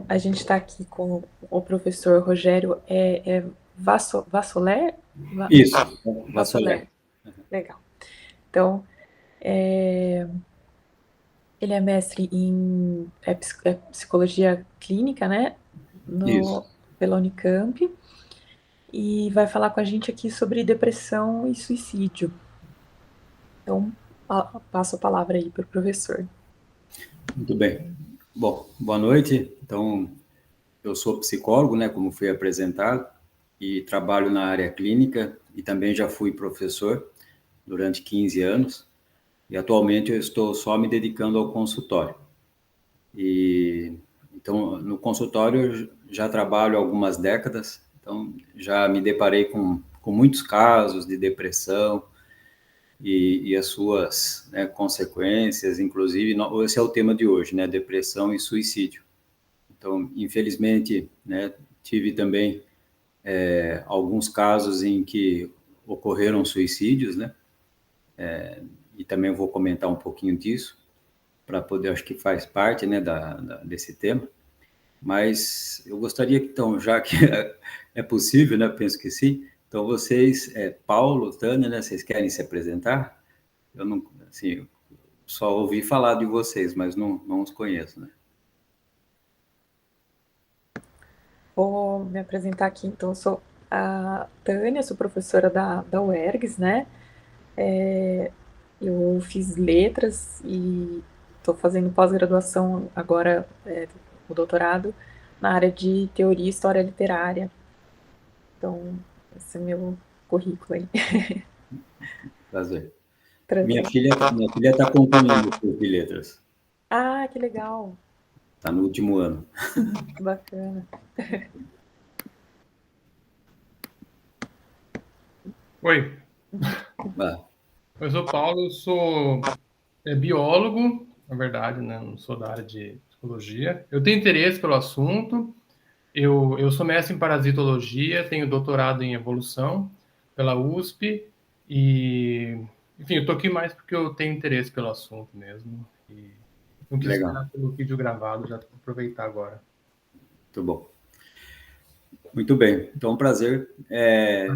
Então, a gente está aqui com o professor Rogério Vassoler? Isso, Vassoler. Vassoler, legal. Então, ele é mestre em psicologia clínica, né? Isso. Pela Unicamp, e vai falar com a gente aqui sobre depressão e suicídio. Então, passo a palavra aí para o professor. Muito bem. Bom, boa noite. Então, eu sou psicólogo, né, como foi apresentado, e trabalho na área clínica e também já fui professor durante 15 anos. E atualmente eu estou só me dedicando ao consultório. E então, no consultório eu já trabalho há algumas décadas, então já me deparei com muitos casos de depressão, e as suas, né, consequências, inclusive, esse é o tema de hoje, né, depressão e suicídio. Então, infelizmente, né, tive também alguns casos em que ocorreram suicídios, né, e também vou comentar um pouquinho disso, para poder, acho que faz parte, né, desse tema, mas eu gostaria que, então, já que é possível, né, penso que sim, então vocês, Paulo, Tânia, né, vocês querem se apresentar? Eu não, assim, só ouvi falar de vocês, mas não os conheço, né? Vou me apresentar aqui, então, eu sou a Tânia, sou professora da UERGS, né? Eu fiz letras e estou fazendo pós-graduação agora, o doutorado, na área de teoria e história literária. Então, esse é meu currículo aí. Prazer. Prazer. Minha filha está concluindo o curso de letras, Ah, que legal. está no último ano. Que bacana. Oi, Ah, eu sou Paulo, eu sou biólogo, na verdade, né? Não sou da área de psicologia. Eu tenho interesse pelo assunto, eu sou mestre em parasitologia, tenho doutorado em evolução pela USP e, enfim, eu estou aqui mais porque eu tenho interesse pelo assunto mesmo e não quis legal, esperar pelo vídeo gravado, já vou aproveitar agora. muito bom. Muito bem, então um prazer.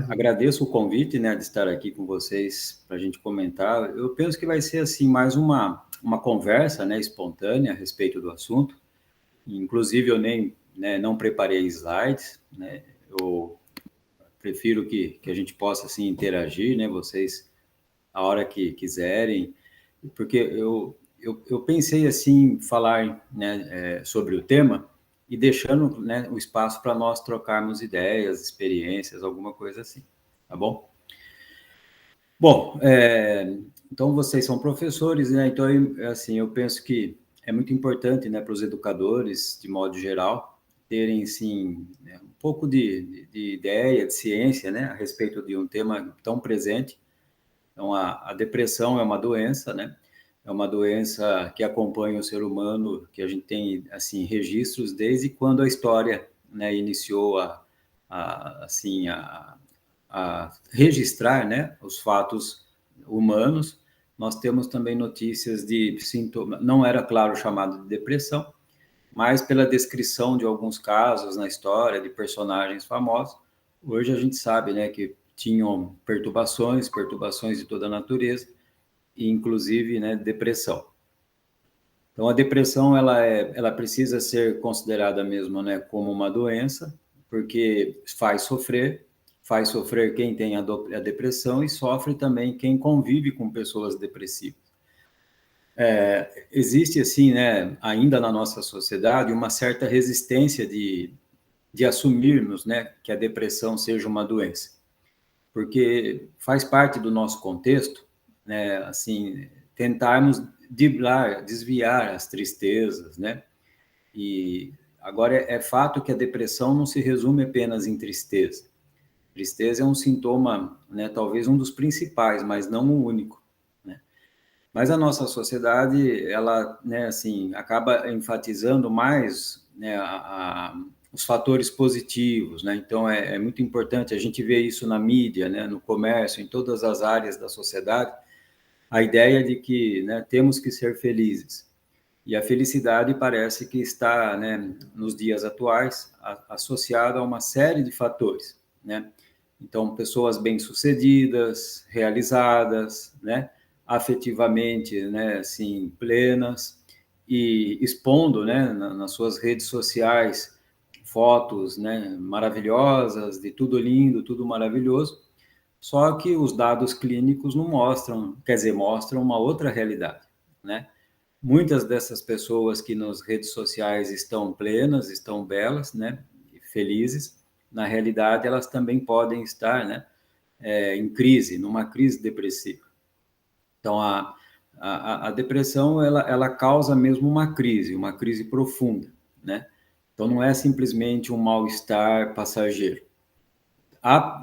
Agradeço o convite, né, de estar aqui com vocês para a gente comentar. Eu penso que vai ser assim mais uma conversa, né, espontânea a respeito do assunto. Inclusive eu nem, né, não preparei slides, né. Eu prefiro que a gente possa assim interagir, né, vocês a hora que quiserem, porque eu pensei assim falar, né, sobre o tema e deixando, né, o espaço para nós trocarmos ideias, experiências, alguma coisa assim, tá bom? Bom, então vocês são professores, né? Então assim eu penso que é muito importante, né, para os educadores de modo geral terem, sim, né, um pouco de ideia, de ciência, né, a respeito de um tema tão presente. Então, a depressão é uma doença, né? É uma doença que acompanha o ser humano, que a gente tem, assim, registros desde quando a história, né, iniciou assim, a registrar, né, os fatos humanos. Nós temos também notícias de sintomas, não era, claro, chamado de depressão, mas pela descrição de alguns casos na história de personagens famosos, hoje a gente sabe, né, que tinham perturbações de toda a natureza, e inclusive, né, depressão. Então, a depressão ela precisa ser considerada mesmo, né, como uma doença, porque faz sofrer quem tem a depressão e sofre também quem convive com pessoas depressivas. Existe, assim, né, ainda na nossa sociedade, uma certa resistência de assumirmos, né, que a depressão seja uma doença, porque faz parte do nosso contexto, né, assim, tentarmos desviar as tristezas, né, e agora é fato que a depressão não se resume apenas em tristeza. Tristeza é um sintoma, né, talvez um dos principais, mas não o único, né? Mas a nossa sociedade, ela, né, assim, acaba enfatizando mais, né, os fatores positivos, né? Então é muito importante a gente ver isso na mídia, né, no comércio, em todas as áreas da sociedade, a ideia de que, né, temos que ser felizes. E a felicidade parece que está, né, nos dias atuais, associada a uma série de fatores, né? Então, pessoas bem-sucedidas, realizadas, né, afetivamente, né, assim, plenas, e expondo, né, nas suas redes sociais, fotos, né, maravilhosas, de tudo lindo, tudo maravilhoso, só que os dados clínicos não mostram, quer dizer, mostram uma outra realidade, né? Muitas dessas pessoas que nas redes sociais estão plenas, estão belas, né, felizes, na realidade elas também podem estar, né, em crise, numa crise depressiva. Então a depressão ela causa mesmo uma crise profunda, né? Então não é simplesmente um mal-estar passageiro.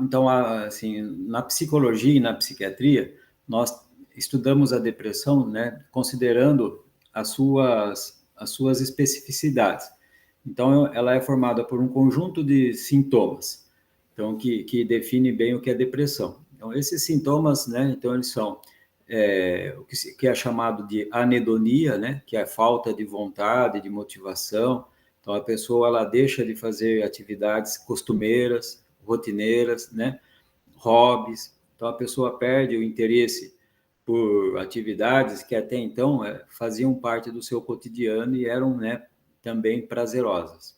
Então, assim, na psicologia e na psiquiatria, nós estudamos a depressão, né, considerando as suas especificidades. Então, ela é formada por um conjunto de sintomas, então, que define bem o que é depressão. Então, esses sintomas, né, então, eles são o que é chamado de anedonia, né, que é a falta de vontade, de motivação. Então, a pessoa, ela deixa de fazer atividades costumeiras, rotineiras, né, hobbies. Então, a pessoa perde o interesse por atividades que até então faziam parte do seu cotidiano e eram, né, também prazerosas.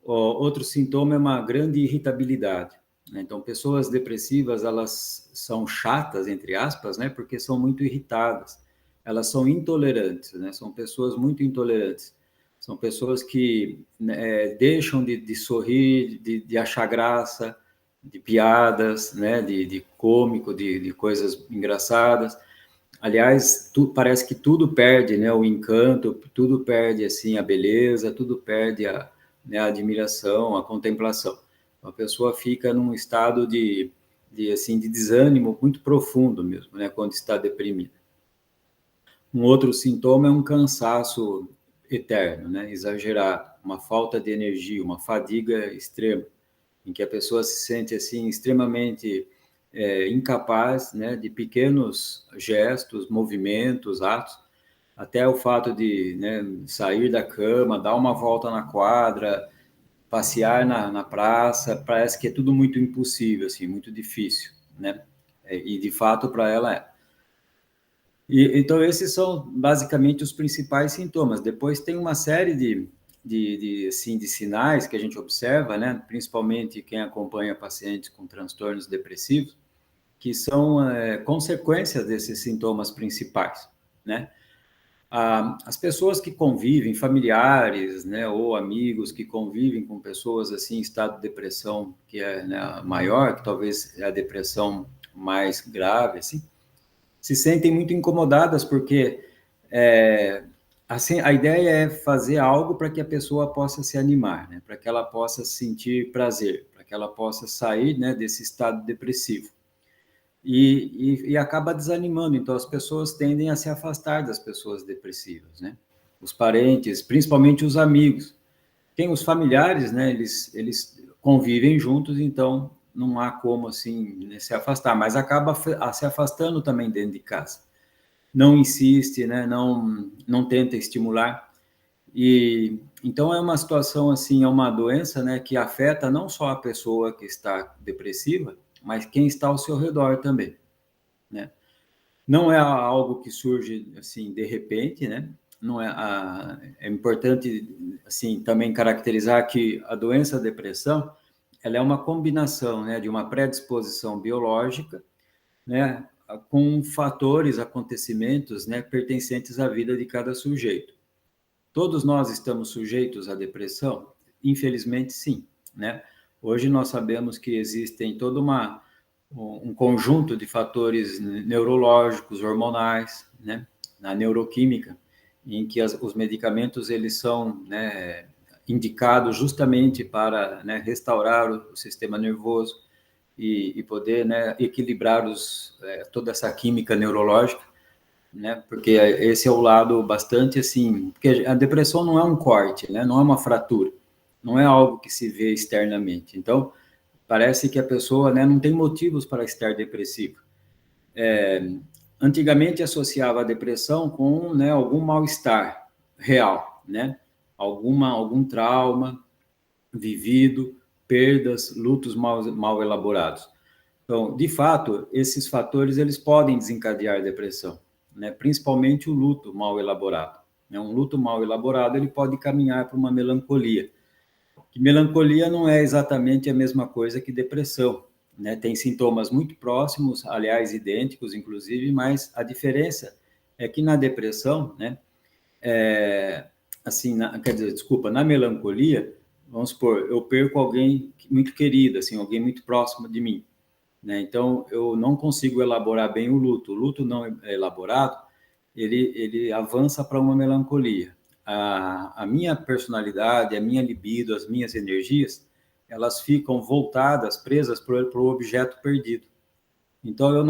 Outro sintoma é uma grande irritabilidade, né? Então, pessoas depressivas, elas são chatas, entre aspas, né, porque são muito irritadas. Elas são intolerantes, né? São pessoas muito intolerantes. São pessoas que, né, deixam de sorrir, de achar graça, de piadas, né, de cômico, de coisas engraçadas. Aliás, parece que tudo perde, né, o encanto, tudo perde, assim, a beleza, tudo perde né, a admiração, a contemplação. A pessoa fica num estado assim, de desânimo muito profundo mesmo, né, quando está deprimida. Um outro sintoma é um cansaço eterno, né, exagerado, uma falta de energia, uma fadiga extrema, em que a pessoa se sente, assim, extremamente incapaz, né, de pequenos gestos, movimentos, atos, até o fato de, né, sair da cama, dar uma volta na quadra, passear na praça, parece que é tudo muito impossível, assim, muito difícil, né? E de fato para ela é. Então esses são basicamente os principais sintomas. Depois tem uma série assim, de sinais que a gente observa, né? Principalmente quem acompanha pacientes com transtornos depressivos, que são consequências desses sintomas principais, né? As pessoas que convivem, familiares, né, ou amigos que convivem com pessoas assim em estado de depressão que é, né, maior, que talvez é a depressão mais grave, assim, se sentem muito incomodadas porque assim, a ideia é fazer algo para que a pessoa possa se animar, né, para que ela possa sentir prazer, para que ela possa sair, né, desse estado depressivo. E acaba desanimando. Então, as pessoas tendem a se afastar das pessoas depressivas, né? Os parentes, principalmente os amigos. Os familiares, né? Eles convivem juntos, então não há como, assim, né, se afastar. Mas acaba se afastando também dentro de casa. Não insiste, né? Não tenta estimular. E então é uma situação, assim, é uma doença, né, que afeta não só a pessoa que está depressiva, mas quem está ao seu redor também, né? Não é algo que surge assim de repente, né? Não é importante assim também caracterizar que a doença da depressão, ela é uma combinação, né, de uma predisposição biológica, né, com fatores, acontecimentos, né, pertencentes à vida de cada sujeito. Todos nós estamos sujeitos à depressão? Infelizmente, sim, né? Hoje nós sabemos que existem um conjunto de fatores neurológicos, hormonais, né, na neuroquímica, em que os medicamentos eles são, né, indicados justamente para, né, restaurar o sistema nervoso e poder, né, equilibrar toda essa química neurológica, né? Porque esse é o lado bastante assim, porque a depressão não é um corte, né? Não é uma fratura, não é algo que se vê externamente. Então, parece que a pessoa, né, não tem motivos para estar depressiva. Antigamente associava a depressão com, né, algum mal-estar, real, né? Algum trauma vivido, perdas, lutos mal elaborados. Então, de fato, esses fatores eles podem desencadear depressão, né? Principalmente o luto mal elaborado. Né? Um luto mal elaborado ele pode caminhar para uma melancolia. Que melancolia não é exatamente a mesma coisa que depressão, né? Tem sintomas muito próximos, aliás, idênticos, inclusive, mas a diferença é que na depressão, né? Assim, quer dizer, desculpa, na melancolia, vamos supor, eu perco alguém muito querido, assim, alguém muito próximo de mim, né? Então, eu não consigo elaborar bem o luto. O luto não elaborado, ele avança para uma melancolia. A minha personalidade, a minha libido, as minhas energias, elas ficam voltadas, presas para o objeto perdido. Então eu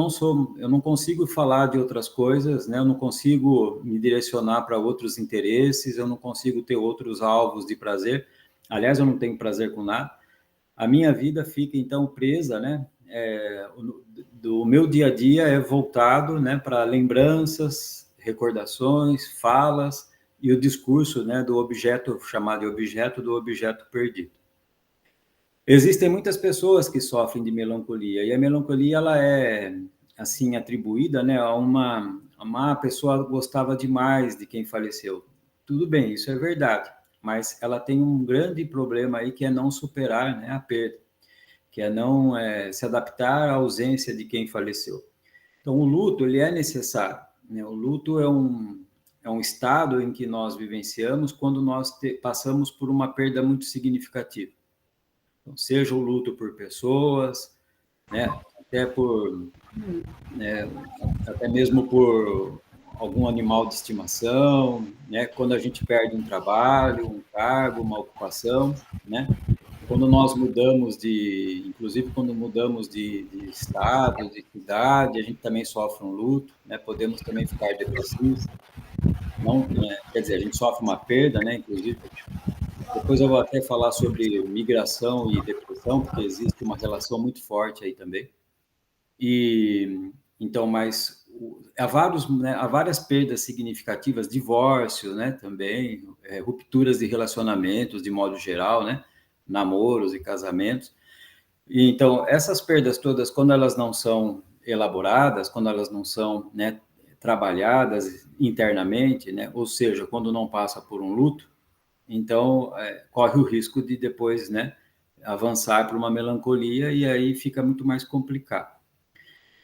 não consigo falar de outras coisas, né? Eu não consigo me direcionar para outros interesses, eu não consigo ter outros alvos de prazer. Aliás, eu não tenho prazer com nada. A minha vida fica então presa, né? Do meu dia a dia é voltado, né, para lembranças, recordações, falas e o discurso, né, do objeto chamado de objeto do objeto perdido. Existem muitas pessoas que sofrem de melancolia e a melancolia ela é assim atribuída, né, a uma pessoa gostava demais de quem faleceu. Tudo bem, isso é verdade, mas ela tem um grande problema aí que é não superar, né, a perda, que é não se adaptar à ausência de quem faleceu. Então, o luto ele é necessário, né? O luto é um estado em que nós vivenciamos quando nós passamos por uma perda muito significativa. Então, seja o luto por pessoas, né? Né, até mesmo por algum animal de estimação, né? Quando a gente perde um trabalho, um cargo, uma ocupação, né? Quando nós mudamos inclusive quando mudamos de estado, de cidade, a gente também sofre um luto, né? Podemos também ficar depressivos, não, quer dizer, a gente sofre uma perda, né? Inclusive, depois eu vou até falar sobre migração e depressão, porque existe uma relação muito forte aí também. E então, mas há várias perdas significativas, divórcio, né? Também rupturas de relacionamentos de modo geral, né? Namoros e casamentos. E, então, essas perdas todas, quando elas não são elaboradas, quando elas não são, né, trabalhadas internamente, né, ou seja, quando não passa por um luto, então corre o risco de depois, né, avançar para uma melancolia e aí fica muito mais complicado.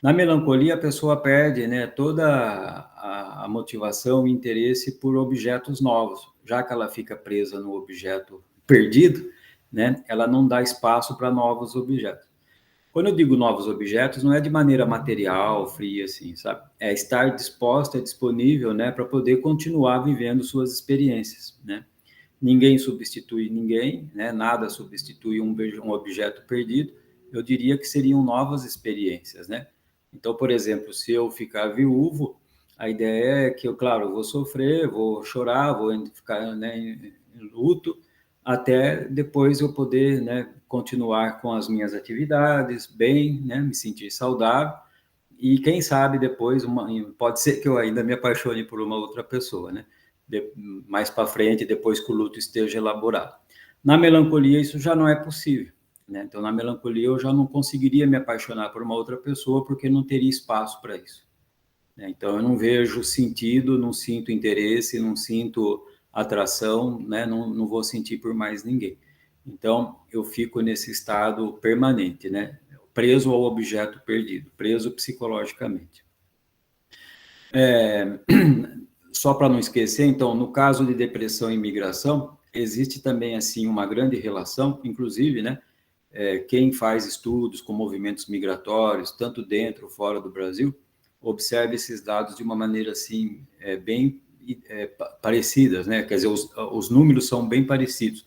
Na melancolia, a pessoa perde, né, toda a motivação e interesse por objetos novos, já que ela fica presa no objeto perdido, né, ela não dá espaço para novos objetos. Quando eu digo novos objetos, não é de maneira material, fria, assim, sabe? É estar disposta, disponível, né, para poder continuar vivendo suas experiências, né? Ninguém substitui ninguém, né? Nada substitui um objeto perdido. Eu diria que seriam novas experiências, né? Então, por exemplo, se eu ficar viúvo, a ideia é que eu, claro, vou sofrer, vou chorar, vou ficar, né, em luto, até depois eu poder, né, continuar com as minhas atividades, bem, né, me sentir saudável, e quem sabe depois, pode ser que eu ainda me apaixone por uma outra pessoa, né, mais para frente, depois que o luto esteja elaborado. Na melancolia, isso já não é possível, né, então na melancolia eu já não conseguiria me apaixonar por uma outra pessoa, porque não teria espaço para isso. Então, eu não vejo sentido, não sinto interesse, não sinto atração, né? Não vou sentir por mais ninguém. Então, eu fico nesse estado permanente, né? Preso ao objeto perdido, preso psicologicamente. Só para não esquecer, então, no caso de depressão e migração, existe também, assim, uma grande relação, inclusive, né? Quem faz estudos com movimentos migratórios, tanto dentro ou fora do Brasil, observa esses dados de uma maneira assim bem parecidas, né? Quer dizer, os números são bem parecidos.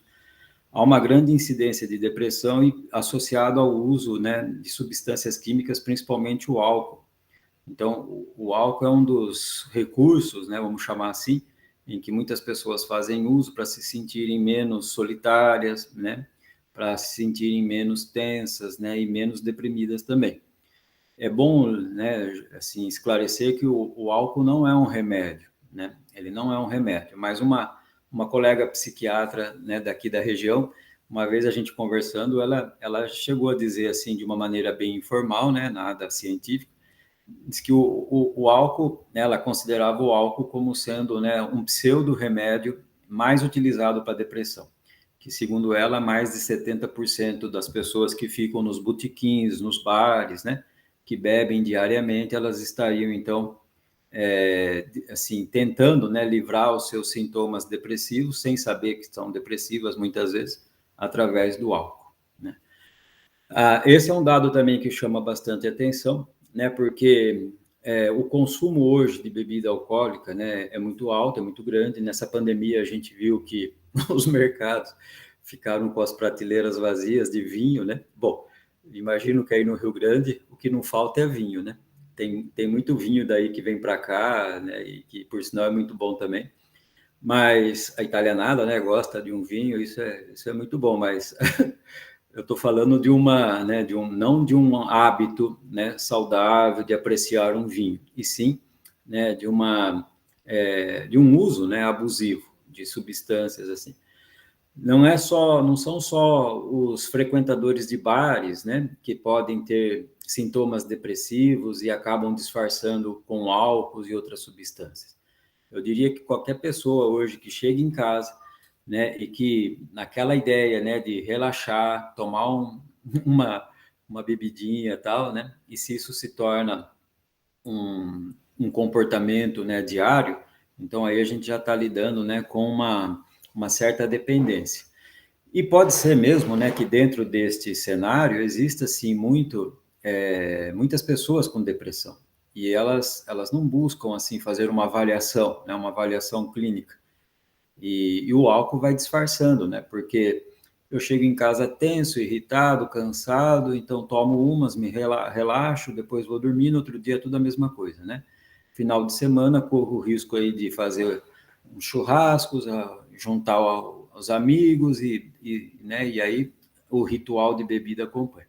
Há uma grande incidência de depressão e associado ao uso, né, de substâncias químicas, principalmente o álcool. Então, o álcool é um dos recursos, né, vamos chamar assim, em que muitas pessoas fazem uso para se sentirem menos solitárias, né, para se sentirem menos tensas, né, e menos deprimidas também. É bom, né, assim, esclarecer que o álcool não é um remédio, né? ele não é um remédio. Mas uma colega psiquiatra, né, daqui da região, uma vez a gente conversando, ela chegou a dizer assim, de uma maneira bem informal, né, nada científica, diz que o álcool, né, ela considerava o álcool como sendo, né, um pseudo-remédio mais utilizado para depressão, que segundo ela, mais de 70% das pessoas que ficam nos botequins, nos bares, né, que bebem diariamente, elas estariam, então, assim, tentando, né, livrar os seus sintomas depressivos, sem saber que são depressivas, muitas vezes, através do álcool, né. Esse é um dado também que chama bastante atenção, né, porque o consumo hoje de bebida alcoólica, né, é muito alto, é muito grande. Nessa pandemia a gente viu que os mercados ficaram com as prateleiras vazias de vinho, né? Bom, imagino que aí no Rio Grande o que não falta é vinho, né? Tem muito vinho daí que vem para cá, né, e que por sinal é muito bom também. Mas a italianada, né, gosta de um vinho, isso é muito bom, mas eu estou falando de uma, né, não de um hábito, né, saudável de apreciar um vinho, e sim, né, de um uso, né, abusivo de substâncias assim. Não são só os frequentadores de bares, né, que podem ter sintomas depressivos e acabam disfarçando com álcool e outras substâncias. Eu diria que qualquer pessoa hoje que chega em casa, né, e que naquela ideia, né, de relaxar, tomar uma, uma bebidinha e tal, né, e se isso se torna um comportamento, né, diário, então aí a gente já está lidando, né, com uma certa dependência. E pode ser mesmo, né, que dentro deste cenário exista, sim, muitas pessoas com depressão. E elas não buscam, assim, fazer uma avaliação, né, uma avaliação clínica. E o álcool vai disfarçando, né, porque eu chego em casa tenso, irritado, cansado, então tomo umas, me relaxo, depois vou dormir, no outro dia tudo a mesma coisa, né. Final de semana, corro o risco aí de fazer uns churrascos, juntar os amigos né, e aí o ritual de bebida acompanha.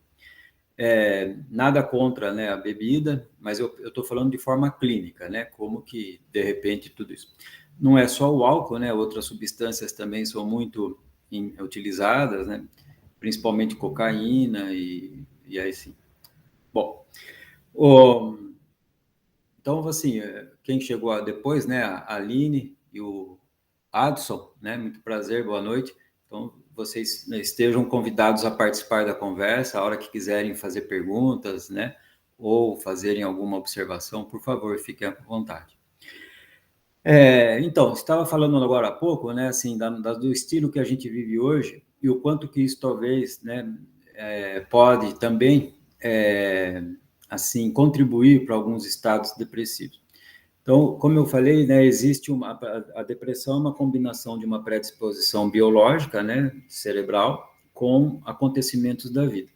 Nada contra, né, a bebida, mas eu estou falando de forma clínica, né, como que, de repente, tudo isso. Não é só o álcool, né, outras substâncias também são muito utilizadas, né, principalmente cocaína e aí sim. Bom, então, assim, quem chegou depois, né, a Aline e o Adson, né, muito prazer, boa noite. Então, vocês, né, estejam convidados a participar da conversa, a hora que quiserem fazer perguntas, né, ou fazerem alguma observação, por favor, fiquem à vontade. Então, você estava falando agora há pouco, né, assim, do estilo que a gente vive hoje e o quanto que isso talvez, né, pode também, assim, contribuir para alguns estados depressivos. Então, como eu falei, né, a depressão é uma combinação de uma predisposição biológica, né, cerebral, com acontecimentos da vida.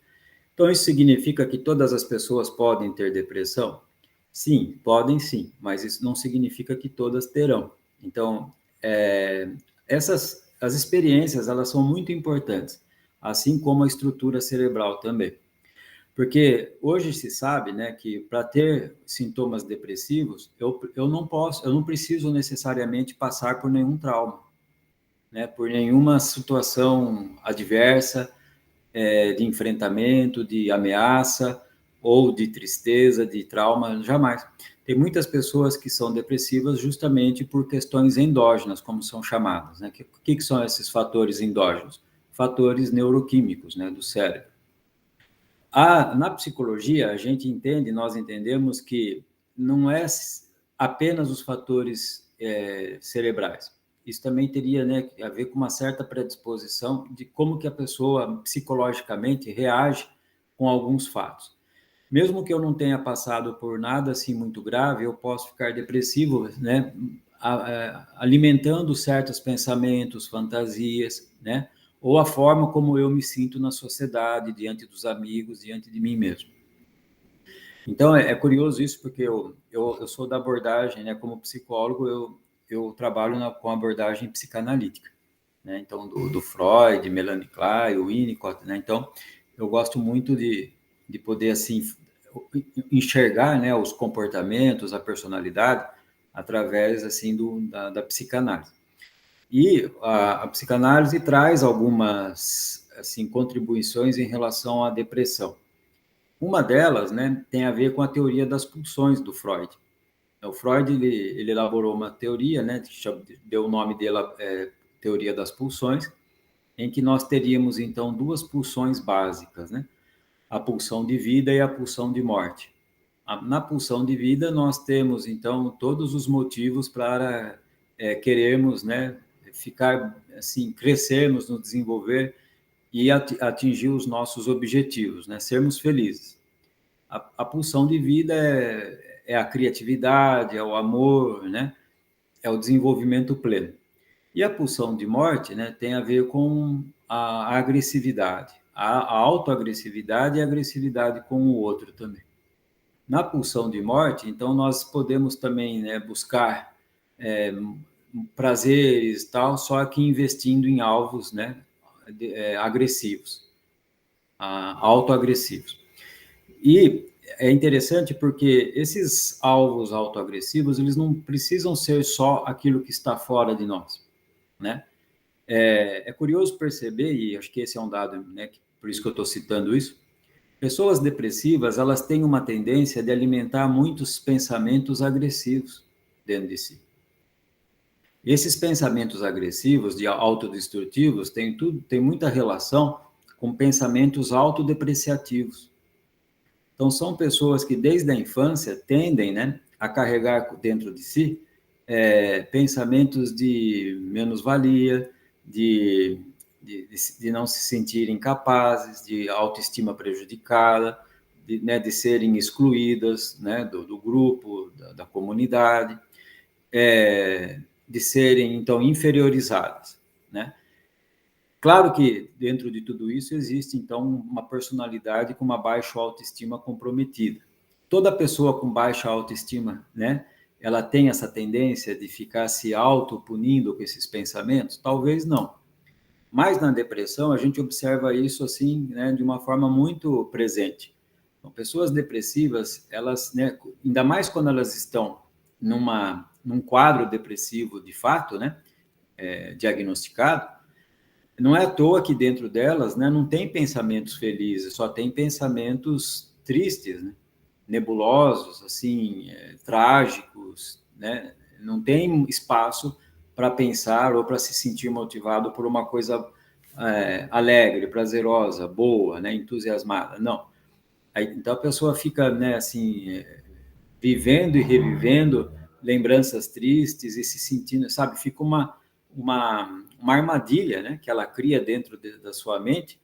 Então, isso significa que todas as pessoas podem ter depressão? Sim, podem sim, mas isso não significa que todas terão. Então, as experiências, elas são muito importantes, assim como a estrutura cerebral também. Porque hoje se sabe, né, que para ter sintomas depressivos, eu não preciso necessariamente passar por nenhum trauma, né, por nenhuma situação adversa, de enfrentamento, de ameaça, ou de tristeza, de trauma, jamais. Tem muitas pessoas que são depressivas justamente por questões endógenas, como são chamadas, né? O que são esses fatores endógenos? Fatores neuroquímicos, né, do cérebro. Na psicologia, a gente entende, nós entendemos que não é apenas os fatores cerebrais. Isso também teria, né, a ver com uma certa predisposição de como que a pessoa psicologicamente reage com alguns fatos. Mesmo que eu não tenha passado por nada assim muito grave, eu posso ficar depressivo, né, alimentando certos pensamentos, fantasias, né, ou a forma como eu me sinto na sociedade, diante dos amigos, diante de mim mesmo. Então, é curioso isso, porque eu sou da abordagem, né, como psicólogo, eu trabalho com abordagem psicanalítica, né, então, do Freud, Melanie Klein, Winnicott, né, então, eu gosto muito de poder, assim, enxergar, né, os comportamentos, a personalidade, através assim da psicanálise. E a psicanálise traz algumas assim contribuições em relação à depressão. Uma delas, né, tem a ver com a teoria das pulsões do Freud. O Freud ele elaborou uma teoria, né, que deu o nome dela teoria das pulsões, em que nós teríamos então duas pulsões básicas, né? A pulsão de vida e a pulsão de morte. Na pulsão de vida nós temos então todos os motivos para querermos, né, ficar assim, crescermos, nos desenvolver e atingir os nossos objetivos, né, sermos felizes. A pulsão de vida é a criatividade, é o amor, né, é o desenvolvimento pleno. E a pulsão de morte, né, tem a ver com a agressividade, a autoagressividade e a agressividade com o outro também. Na pulsão de morte, então, nós podemos também, né, buscar prazeres tal, só que investindo em alvos, né, agressivos, autoagressivos. E é interessante porque esses alvos autoagressivos, eles não precisam ser só aquilo que está fora de nós, né? É curioso perceber, e acho que esse é um dado, né, por isso que eu estou citando isso, pessoas depressivas, elas têm uma tendência de alimentar muitos pensamentos agressivos dentro de si. Esses pensamentos agressivos, de autodestrutivos, tem muita relação com pensamentos autodepreciativos. Então, são pessoas que desde a infância tendem, né, a carregar dentro de si pensamentos de menos-valia, de não se sentirem capazes, de autoestima prejudicada, de serem excluídas, né, do grupo, da comunidade, de serem, então, inferiorizadas, né? Claro que dentro de tudo isso existe, então, uma personalidade com uma baixa autoestima comprometida. Toda pessoa com baixa autoestima, né, ela tem essa tendência de ficar se auto-punindo com esses pensamentos? Talvez não. Mas na depressão a gente observa isso assim, né, de uma forma muito presente. Então, pessoas depressivas, elas, né, ainda mais quando elas estão num quadro depressivo de fato, né, diagnosticado, não é à toa que dentro delas, né, não tem pensamentos felizes, só tem pensamentos tristes, né, nebulosos, assim, trágicos, né? Não tem espaço para pensar ou para se sentir motivado por uma coisa alegre, prazerosa, boa, né, entusiasmada. Não. Então a pessoa fica, né, assim, vivendo e revivendo lembranças tristes e se sentindo, sabe, fica uma armadilha, né, que ela cria dentro da sua mente,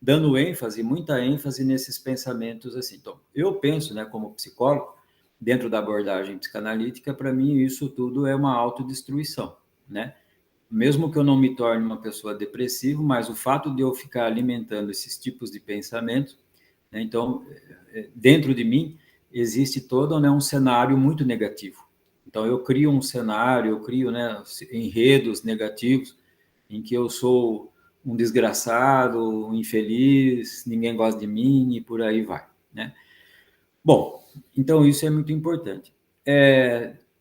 dando ênfase, muita ênfase nesses pensamentos assim. Então, eu penso, né, como psicólogo, dentro da abordagem psicanalítica, para mim isso tudo é uma autodestruição, né? Mesmo que eu não me torne uma pessoa depressiva, mas o fato de eu ficar alimentando esses tipos de pensamentos, né, então, dentro de mim, existe todo, né, um cenário muito negativo. Então, eu crio um cenário, eu crio, né, enredos negativos, em que eu sou um desgraçado, um infeliz, ninguém gosta de mim e por aí vai, né? Bom, então isso é muito importante.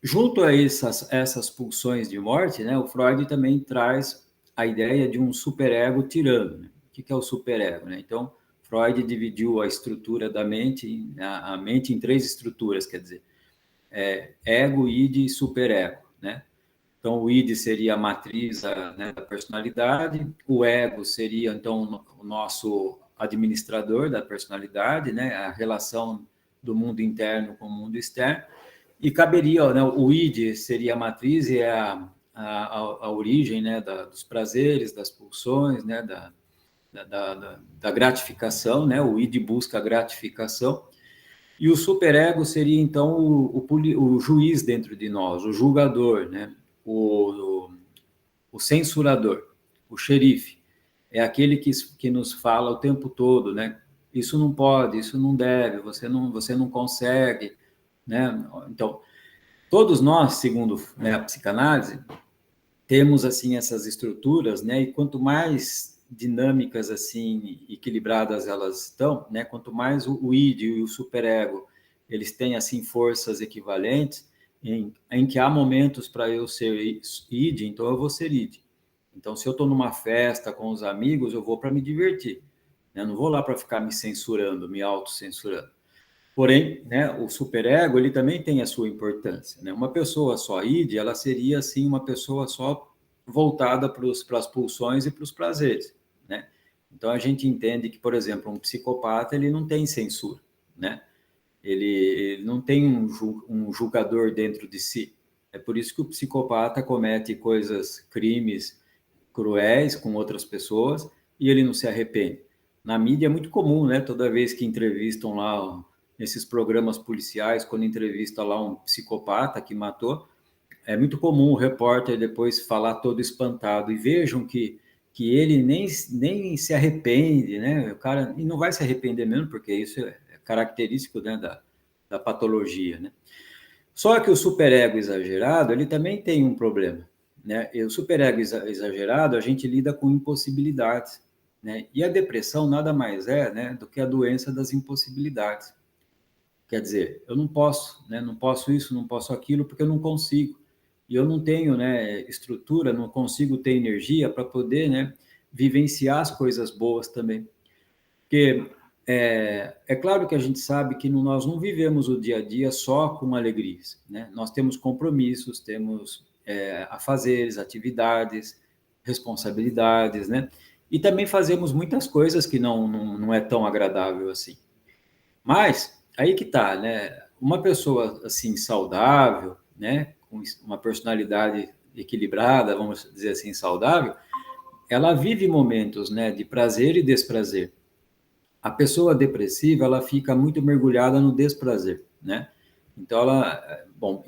Junto a essas pulsões de morte, né, o Freud também traz a ideia de um superego tirano, né? O que é o superego, né? Então, Freud dividiu a estrutura da mente, a mente em três estruturas, quer dizer, ego, id e superego, né? Então, o id seria a matriz, né, da personalidade, o ego seria, então, o nosso administrador da personalidade, né, a relação do mundo interno com o mundo externo, e caberia, né, o id seria a matriz e a origem, né, dos prazeres, das pulsões, né, da gratificação, né, o id busca a gratificação, e o superego seria, então, o juiz dentro de nós, o julgador, né? O censurador, o xerife. É aquele que nos fala o tempo todo, né? Isso não pode, isso não deve, você não consegue, né? Então, todos nós, segundo, né, a psicanálise, temos, assim, essas estruturas, né? E quanto mais dinâmicas, assim, equilibradas elas estão, né? Quanto mais o id e o superego, eles têm, assim, forças equivalentes, em que há momentos para eu ser id, então eu vou ser id. Então, se eu estou numa festa com os amigos, eu vou para me divertir. Eu não vou lá para ficar me censurando, me autocensurando. Porém, né, o superego, ele também tem a sua importância. Né? Uma pessoa só id, ela seria, assim, uma pessoa só voltada para as pulsões e para os prazeres. Né? Então, a gente entende que, por exemplo, um psicopata, ele não tem censura. Né? Ele não tem um julgador dentro de si. É por isso que o psicopata comete crimes cruéis com outras pessoas e ele não se arrepende. Na mídia é muito comum, né? Toda vez que entrevistam lá nesses programas policiais, quando entrevista lá um psicopata que matou, é muito comum o repórter depois falar todo espantado e vejam que ele nem se arrepende, né? O cara e não vai se arrepender mesmo, porque isso é característico, né, da patologia, né? Só que o superego exagerado, ele também tem um problema, né? E o superego exagerado, a gente lida com impossibilidades, né? E a depressão nada mais é, né, do que a doença das impossibilidades. Quer dizer, eu não posso, né? Não posso isso, não posso aquilo, porque eu não consigo. E eu não tenho, né, estrutura, não consigo ter energia para poder, né, vivenciar as coisas boas também. Porque é claro que a gente sabe que nós não vivemos o dia a dia só com alegrias, né? Nós temos compromissos, temos afazeres, atividades, responsabilidades, né? E também fazemos muitas coisas que não é tão agradável assim. Mas aí que tá, né? Uma pessoa assim saudável, né? Com uma personalidade equilibrada, vamos dizer assim, saudável, ela vive momentos, né, de prazer e desprazer. A pessoa depressiva, ela fica muito mergulhada no desprazer, né? Então, bom,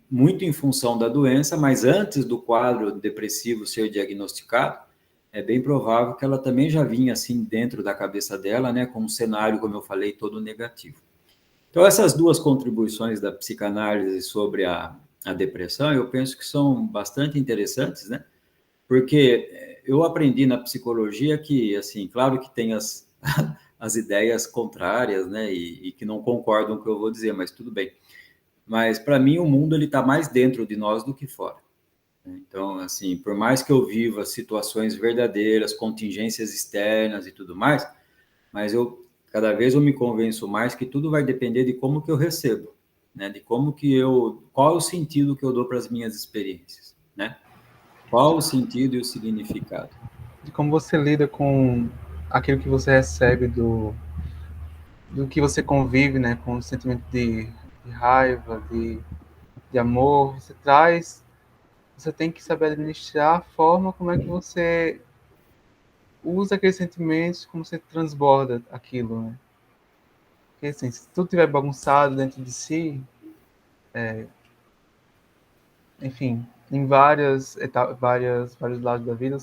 muito em função da doença, mas antes do quadro depressivo ser diagnosticado, é bem provável que ela também já vinha assim dentro da cabeça dela, né, com um cenário, como eu falei, todo negativo. Então, essas duas contribuições da psicanálise sobre a depressão, eu penso que são bastante interessantes, né? Porque eu aprendi na psicologia que, assim, claro que tem as ideias contrárias, né, e que não concordam com o que eu vou dizer, mas tudo bem. Mas, para mim, o mundo ele está mais dentro de nós do que fora. Então, assim, por mais que eu viva situações verdadeiras, contingências externas e tudo mais, mas cada vez eu me convenço mais que tudo vai depender de como que eu recebo, né, de qual é o sentido que eu dou para as minhas experiências, né? Qual o sentido e o significado? De como você lida com aquilo que você recebe do que você convive, né, com o sentimento de raiva, de amor, você tem que saber administrar a forma como é que você usa aqueles sentimentos, como você transborda aquilo, né? Porque assim, se tudo estiver bagunçado dentro de si, enfim, em vários lados da vida,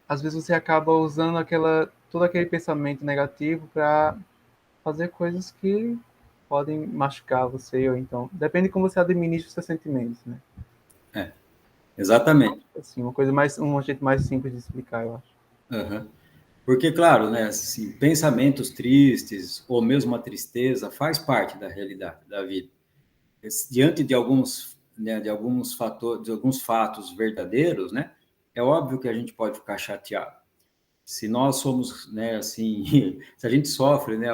às vezes você acaba usando todo aquele pensamento negativo para fazer coisas que podem machucar você, ou então, depende de como você administra os seus sentimentos, né? Exatamente. Assim, um jeito mais simples de explicar, eu acho. Uhum. Porque, claro, né, assim, pensamentos tristes ou mesmo a tristeza faz parte da realidade da vida. Diante de né, de alguns fatores, de alguns fatos verdadeiros, né, é óbvio que a gente pode ficar chateado. Se nós somos, né, assim, se a gente sofre, né,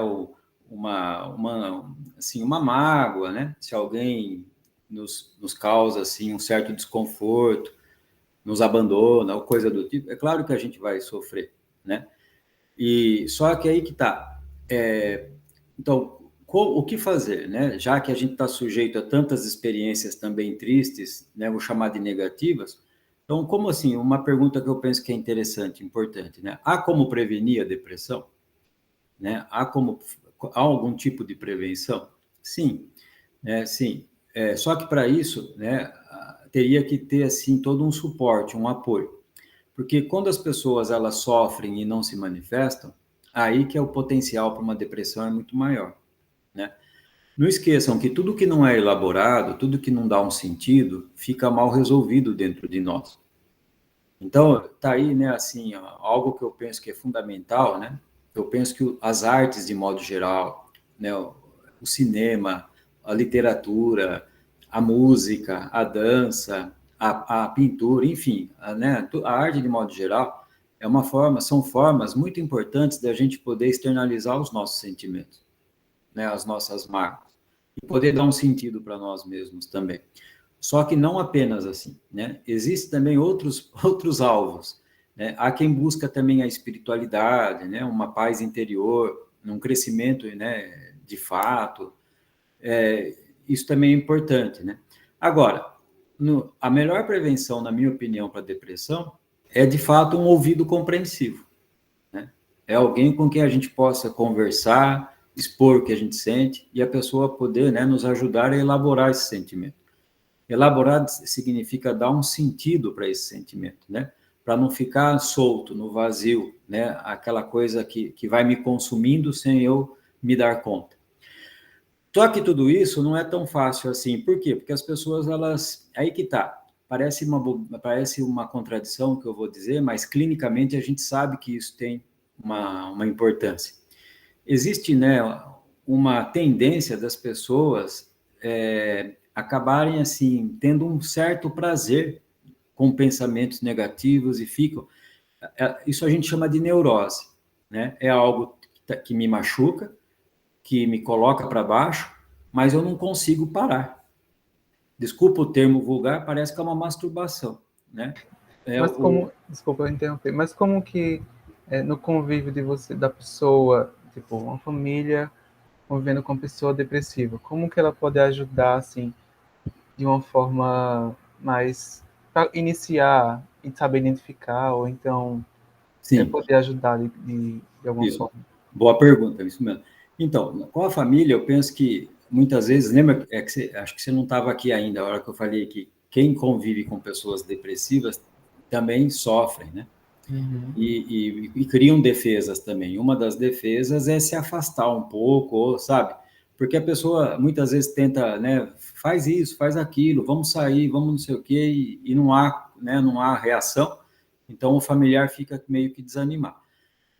uma mágoa, né, se alguém nos causa, assim, um certo desconforto, nos abandona, ou coisa do tipo, é claro que a gente vai sofrer, né? E só que aí que tá. Então, o que fazer, né? Já que a gente está sujeito a tantas experiências também tristes, né? Vou chamar de negativas. Então, como assim? Uma pergunta que eu penso que é interessante, importante, né? Há como prevenir a depressão? Né? Há algum tipo de prevenção? Sim, sim. Só que para isso, né? Teria que ter assim todo um suporte, um apoio. Porque quando as pessoas elas sofrem e não se manifestam, aí que é o potencial para uma depressão é muito maior, né? Não esqueçam que tudo que não é elaborado, tudo que não dá um sentido, fica mal resolvido dentro de nós. Então, tá aí, né, assim, ó, algo que eu penso que é fundamental, né? Eu penso que as artes de modo geral, né, o cinema, a literatura, a música, a dança, a pintura, enfim, né, a arte de modo geral são formas muito importantes da gente poder externalizar os nossos sentimentos, né, as nossas marcas, e poder dar um sentido para nós mesmos também. Só que não apenas assim, né? Existem também outros alvos, né? Há quem busca também a espiritualidade, né? Uma paz interior, um crescimento, né? De fato, isso também é importante, né? Agora, a melhor prevenção, na minha opinião, para a depressão é, de fato, um ouvido compreensivo, né? É alguém com quem a gente possa conversar, expor o que a gente sente e a pessoa poder, né, nos ajudar a elaborar esse sentimento. Elaborar significa dar um sentido para esse sentimento, né? Para não ficar solto, no vazio, né? Aquela coisa que vai me consumindo sem eu me dar conta. Só que tudo isso não é tão fácil assim. Por quê? Porque as pessoas, elas... Aí que tá. Parece uma contradição que eu vou dizer, mas clinicamente a gente sabe que isso tem uma importância. Existe, né, uma tendência das pessoas acabarem, assim, tendo um certo prazer com pensamentos negativos e ficam... Isso a gente chama de neurose, né? É algo que me machuca, que me coloca para baixo, mas eu não consigo parar. Desculpa o termo vulgar, parece que é uma masturbação, né? Mas como, desculpa eu interromper, mas como que no convívio da pessoa, tipo, uma família convivendo com uma pessoa depressiva, como que ela pode ajudar, assim, de uma forma mais para iniciar e saber identificar, ou então Sim, poder ajudar de alguma isso. forma? Boa pergunta, isso mesmo. Então, com a família, eu penso que muitas vezes, lembra, acho que você não estava aqui ainda, a hora que eu falei que quem convive com pessoas depressivas também sofrem, né? Uhum. E criam defesas também. Uma das defesas é se afastar um pouco, sabe? Porque a pessoa muitas vezes tenta, né? Faz isso, faz aquilo, vamos sair, vamos não sei o quê, e não há, né? Não há reação. Então o familiar fica meio que desanimado.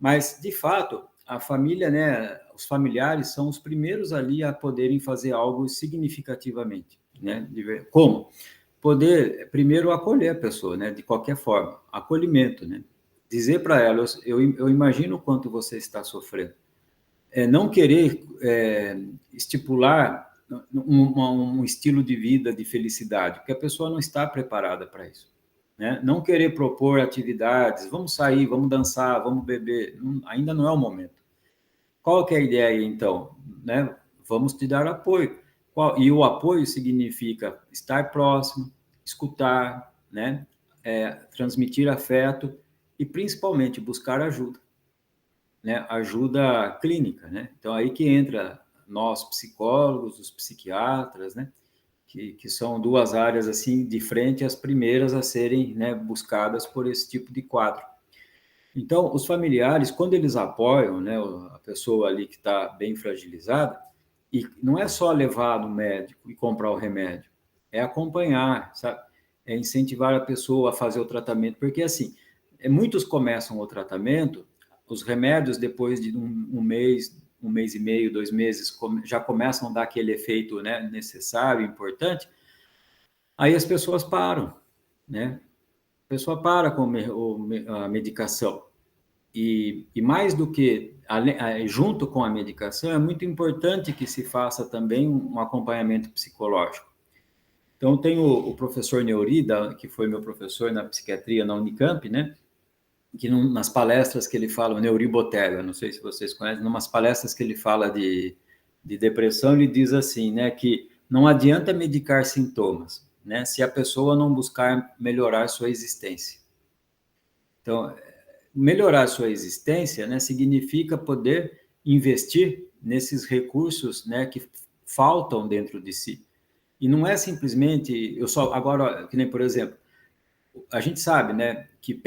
Mas, de fato, a família, né? Os familiares são os primeiros ali a poderem fazer algo significativamente, né? Como? Poder, primeiro, acolher a pessoa, né? De qualquer forma, acolhimento, né? Dizer para ela, eu imagino o quanto você está sofrendo. Não querer estipular um estilo de vida de felicidade, porque a pessoa não está preparada para isso. Né? Não querer propor atividades, vamos sair, vamos dançar, vamos beber, ainda não é o momento. Qual que é a ideia, então? Né? Vamos te dar apoio. E o apoio significa estar próximo, escutar, né? Transmitir afeto e, principalmente, buscar ajuda, né? Ajuda clínica, né? Então, aí que entra nós, psicólogos, os psiquiatras, né? Que são duas áreas, assim, de frente, as primeiras a serem, né, buscadas por esse tipo de quadro. Então, os familiares, quando eles apoiam, né, a pessoa ali que está bem fragilizada, e não é só levar no médico e comprar o remédio, é acompanhar, sabe? É incentivar a pessoa a fazer o tratamento, porque assim, muitos começam o tratamento, os remédios depois de um mês e meio, 2 meses, já começam a dar aquele efeito, né, necessário, importante, aí as pessoas param, né? A pessoa para com a medicação. E mais do que, junto com a medicação, é muito importante que se faça também um acompanhamento psicológico. Então, tem o professor Neuri, que foi meu professor na psiquiatria na Unicamp, né? Que nas palestras que ele fala, o Neuri Botega, não sei se vocês conhecem, numas palestras que ele fala de depressão, ele diz assim, né? Que não adianta medicar sintomas, né? Se a pessoa não buscar melhorar sua existência. Então, melhorar a sua existência, né, significa poder investir nesses recursos, né, que faltam dentro de si. E não é simplesmente, agora, que nem, por exemplo, a gente sabe, né, que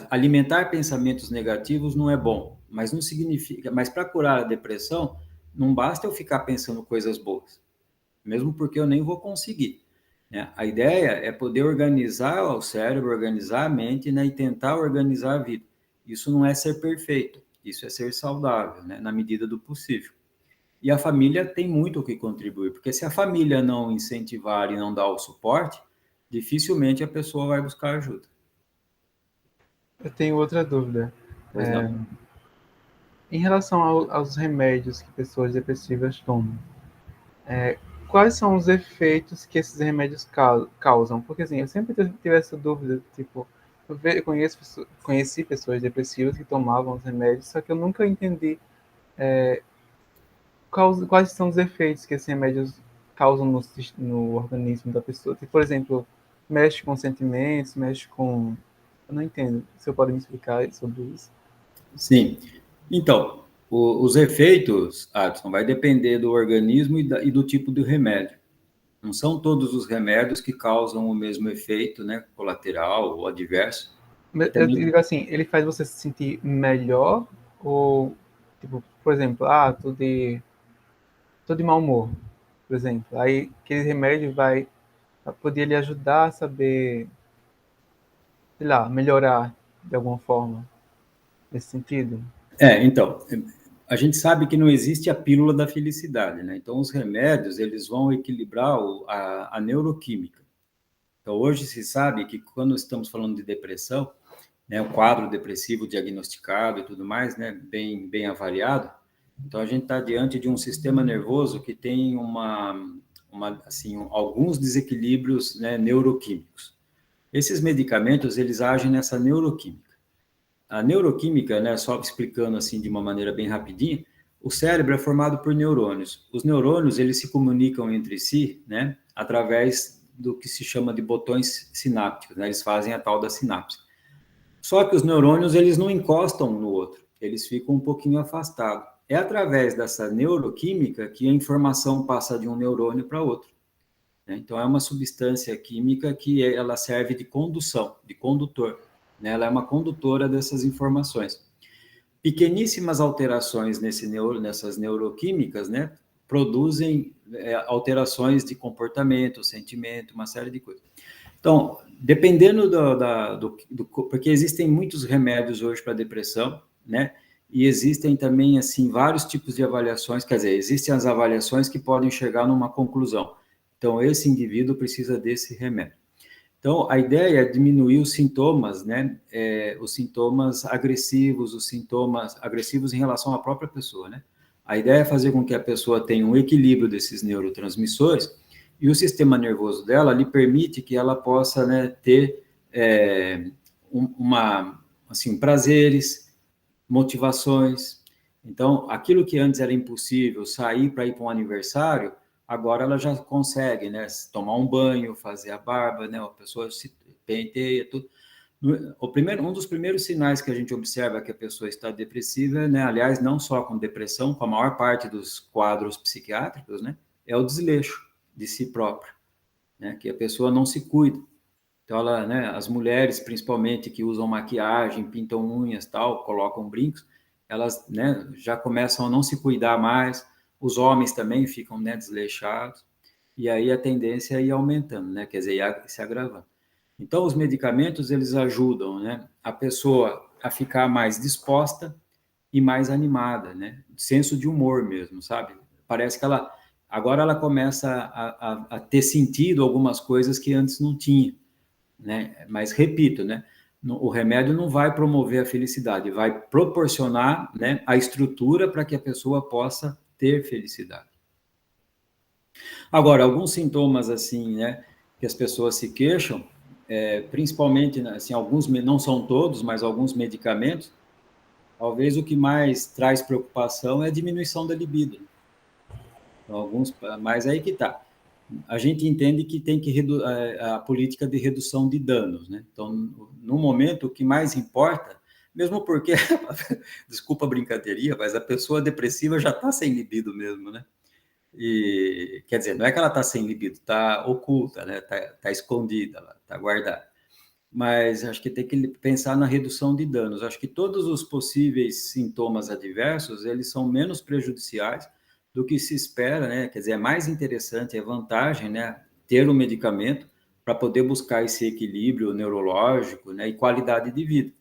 alimentar pensamentos negativos não é bom, mas não significa, mas para curar a depressão, não basta eu ficar pensando coisas boas, mesmo porque eu nem vou conseguir. Né? A ideia é poder organizar o cérebro, organizar a mente, né, e tentar organizar a vida. Isso não é ser perfeito, isso é ser saudável, né, na medida do possível. E a família tem muito o que contribuir, porque se a família não incentivar e não dar o suporte, dificilmente a pessoa vai buscar ajuda. Eu tenho outra dúvida. Pois não. Em relação aos remédios que pessoas depressivas tomam, quais são os efeitos que esses remédios causam? Porque assim, eu sempre tive essa dúvida, tipo, conheci pessoas depressivas que tomavam os remédios, só que eu nunca entendi quais são os efeitos que esses remédios causam no organismo da pessoa. Tipo, por exemplo, mexe com sentimentos, mexe com... Eu não entendo. Você pode me explicar sobre isso? Sim. Então, os efeitos, Adson, vai depender do organismo e do tipo de remédio. Não são todos os remédios que causam o mesmo efeito, né, colateral ou adverso. E Eu também, digo assim, ele faz você se sentir melhor ou, tipo, por exemplo, tô de mau humor, por exemplo. Aí aquele remédio vai poder lhe ajudar a saber, sei lá, melhorar de alguma forma nesse sentido. então, a gente sabe que não existe a pílula da felicidade, né? Então, os remédios, eles vão equilibrar a neuroquímica. Então, hoje se sabe que quando estamos falando de depressão, né, o quadro depressivo diagnosticado e tudo mais, né, bem avaliado, então a gente está diante de um sistema nervoso que tem assim, alguns desequilíbrios, né, neuroquímicos. Esses medicamentos, eles agem nessa neuroquímica. A neuroquímica, né, só explicando assim de uma maneira bem rapidinha, o cérebro é formado por neurônios. Os neurônios, eles se comunicam entre si, né, através do que se chama de botões sinápticos, né, eles fazem a tal da sinapse. Só que os neurônios, eles não encostam um no outro, eles ficam um pouquinho afastados. É através dessa neuroquímica que a informação passa de um neurônio para outro, né? Então, é uma substância química que ela serve de condução, de condutor, né? Ela é uma condutora dessas informações. Pequeníssimas alterações nessas neuroquímicas, né, produzem alterações de comportamento, sentimento, uma série de coisas. Então, dependendo porque existem muitos remédios hoje para depressão, né? E existem também, assim, vários tipos de avaliações, quer dizer, existem as avaliações que podem chegar numa conclusão. Então, esse indivíduo precisa desse remédio. Então, a ideia é diminuir os sintomas, né? Os sintomas agressivos em relação à própria pessoa, né? A ideia é fazer com que a pessoa tenha um equilíbrio desses neurotransmissores e o sistema nervoso dela lhe permite que ela possa, né, ter assim, prazeres, motivações. Então, aquilo que antes era impossível, sair para ir para um aniversário, agora ela já consegue, né, tomar um banho, fazer a barba, né, a pessoa se penteia, tudo. Um dos primeiros sinais que a gente observa que a pessoa está depressiva, né, aliás, não só com depressão, com a maior parte dos quadros psiquiátricos, né, é o desleixo de si própria, né, que a pessoa não se cuida. Então, né, as mulheres, principalmente, que usam maquiagem, pintam unhas, tal, colocam brincos, elas, né, já começam a não se cuidar mais. Os homens também ficam, né, desleixados. E aí a tendência é ir aumentando, né, quer dizer, ir se agravando. Então, os medicamentos, eles ajudam, né, a pessoa a ficar mais disposta e mais animada, né, senso de humor mesmo, sabe? Parece que agora ela começa a ter sentido algumas coisas que antes não tinha, né? Mas repito, né? O remédio não vai promover a felicidade, vai proporcionar, né, a estrutura para que a pessoa possa ter felicidade. Agora, alguns sintomas assim, né, que as pessoas se queixam, principalmente, assim, alguns, não são todos, mas alguns medicamentos, talvez o que mais traz preocupação é a diminuição da libido. Então, mas aí que está. A gente entende que tem que a política de redução de danos, né? Então, no momento, o que mais importa, mesmo porque, desculpa a brincadeirinha, mas a pessoa depressiva já está sem libido mesmo, né? E, quer dizer, não é que ela está sem libido, está oculta, né? Tá escondida, está guardada. Mas acho que tem que pensar na redução de danos. Acho que todos os possíveis sintomas adversos, eles são menos prejudiciais do que se espera, né? Quer dizer, é mais interessante, é vantagem, né, ter um medicamento para poder buscar esse equilíbrio neurológico, né, e qualidade de vida.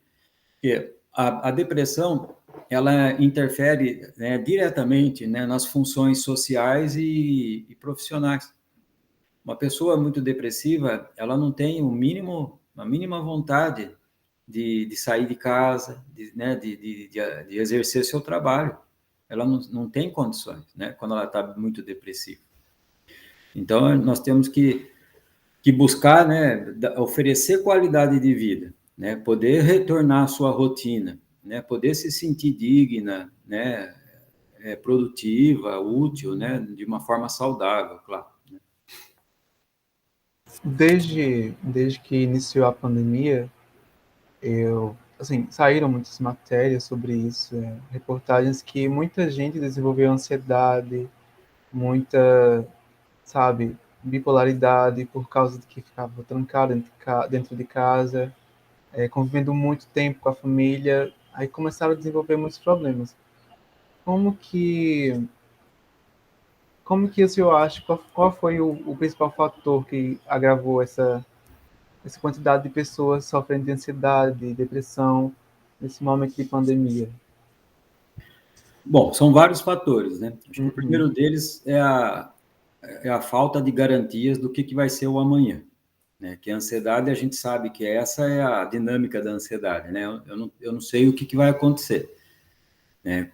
Porque a depressão, ela interfere, né, diretamente, né, nas funções sociais e profissionais. Uma pessoa muito depressiva, ela não tem a mínima vontade de sair de casa, né, de exercer seu trabalho. Ela não tem condições, né, quando ela está muito depressiva. Então, nós temos que buscar, né, oferecer qualidade de vida, né, poder retornar à sua rotina, né, poder se sentir digna, né, produtiva, útil, né, de uma forma saudável, claro. Desde que iniciou a pandemia, assim, saíram muitas matérias sobre isso, reportagens que muita gente desenvolveu ansiedade, muita, sabe, bipolaridade por causa de que ficava trancado dentro de casa, convivendo muito tempo com a família, aí começaram a desenvolver muitos problemas. Como que, como que o senhor acha, qual foi o principal fator que agravou essa quantidade de pessoas sofrendo de ansiedade, de depressão, nesse momento de pandemia? Bom, são vários fatores, né? Acho que o Uhum. primeiro deles é a falta de garantias do que vai ser o amanhã, né? Que a ansiedade, a gente sabe que essa é a dinâmica da ansiedade, né? Eu não sei o que vai acontecer, né?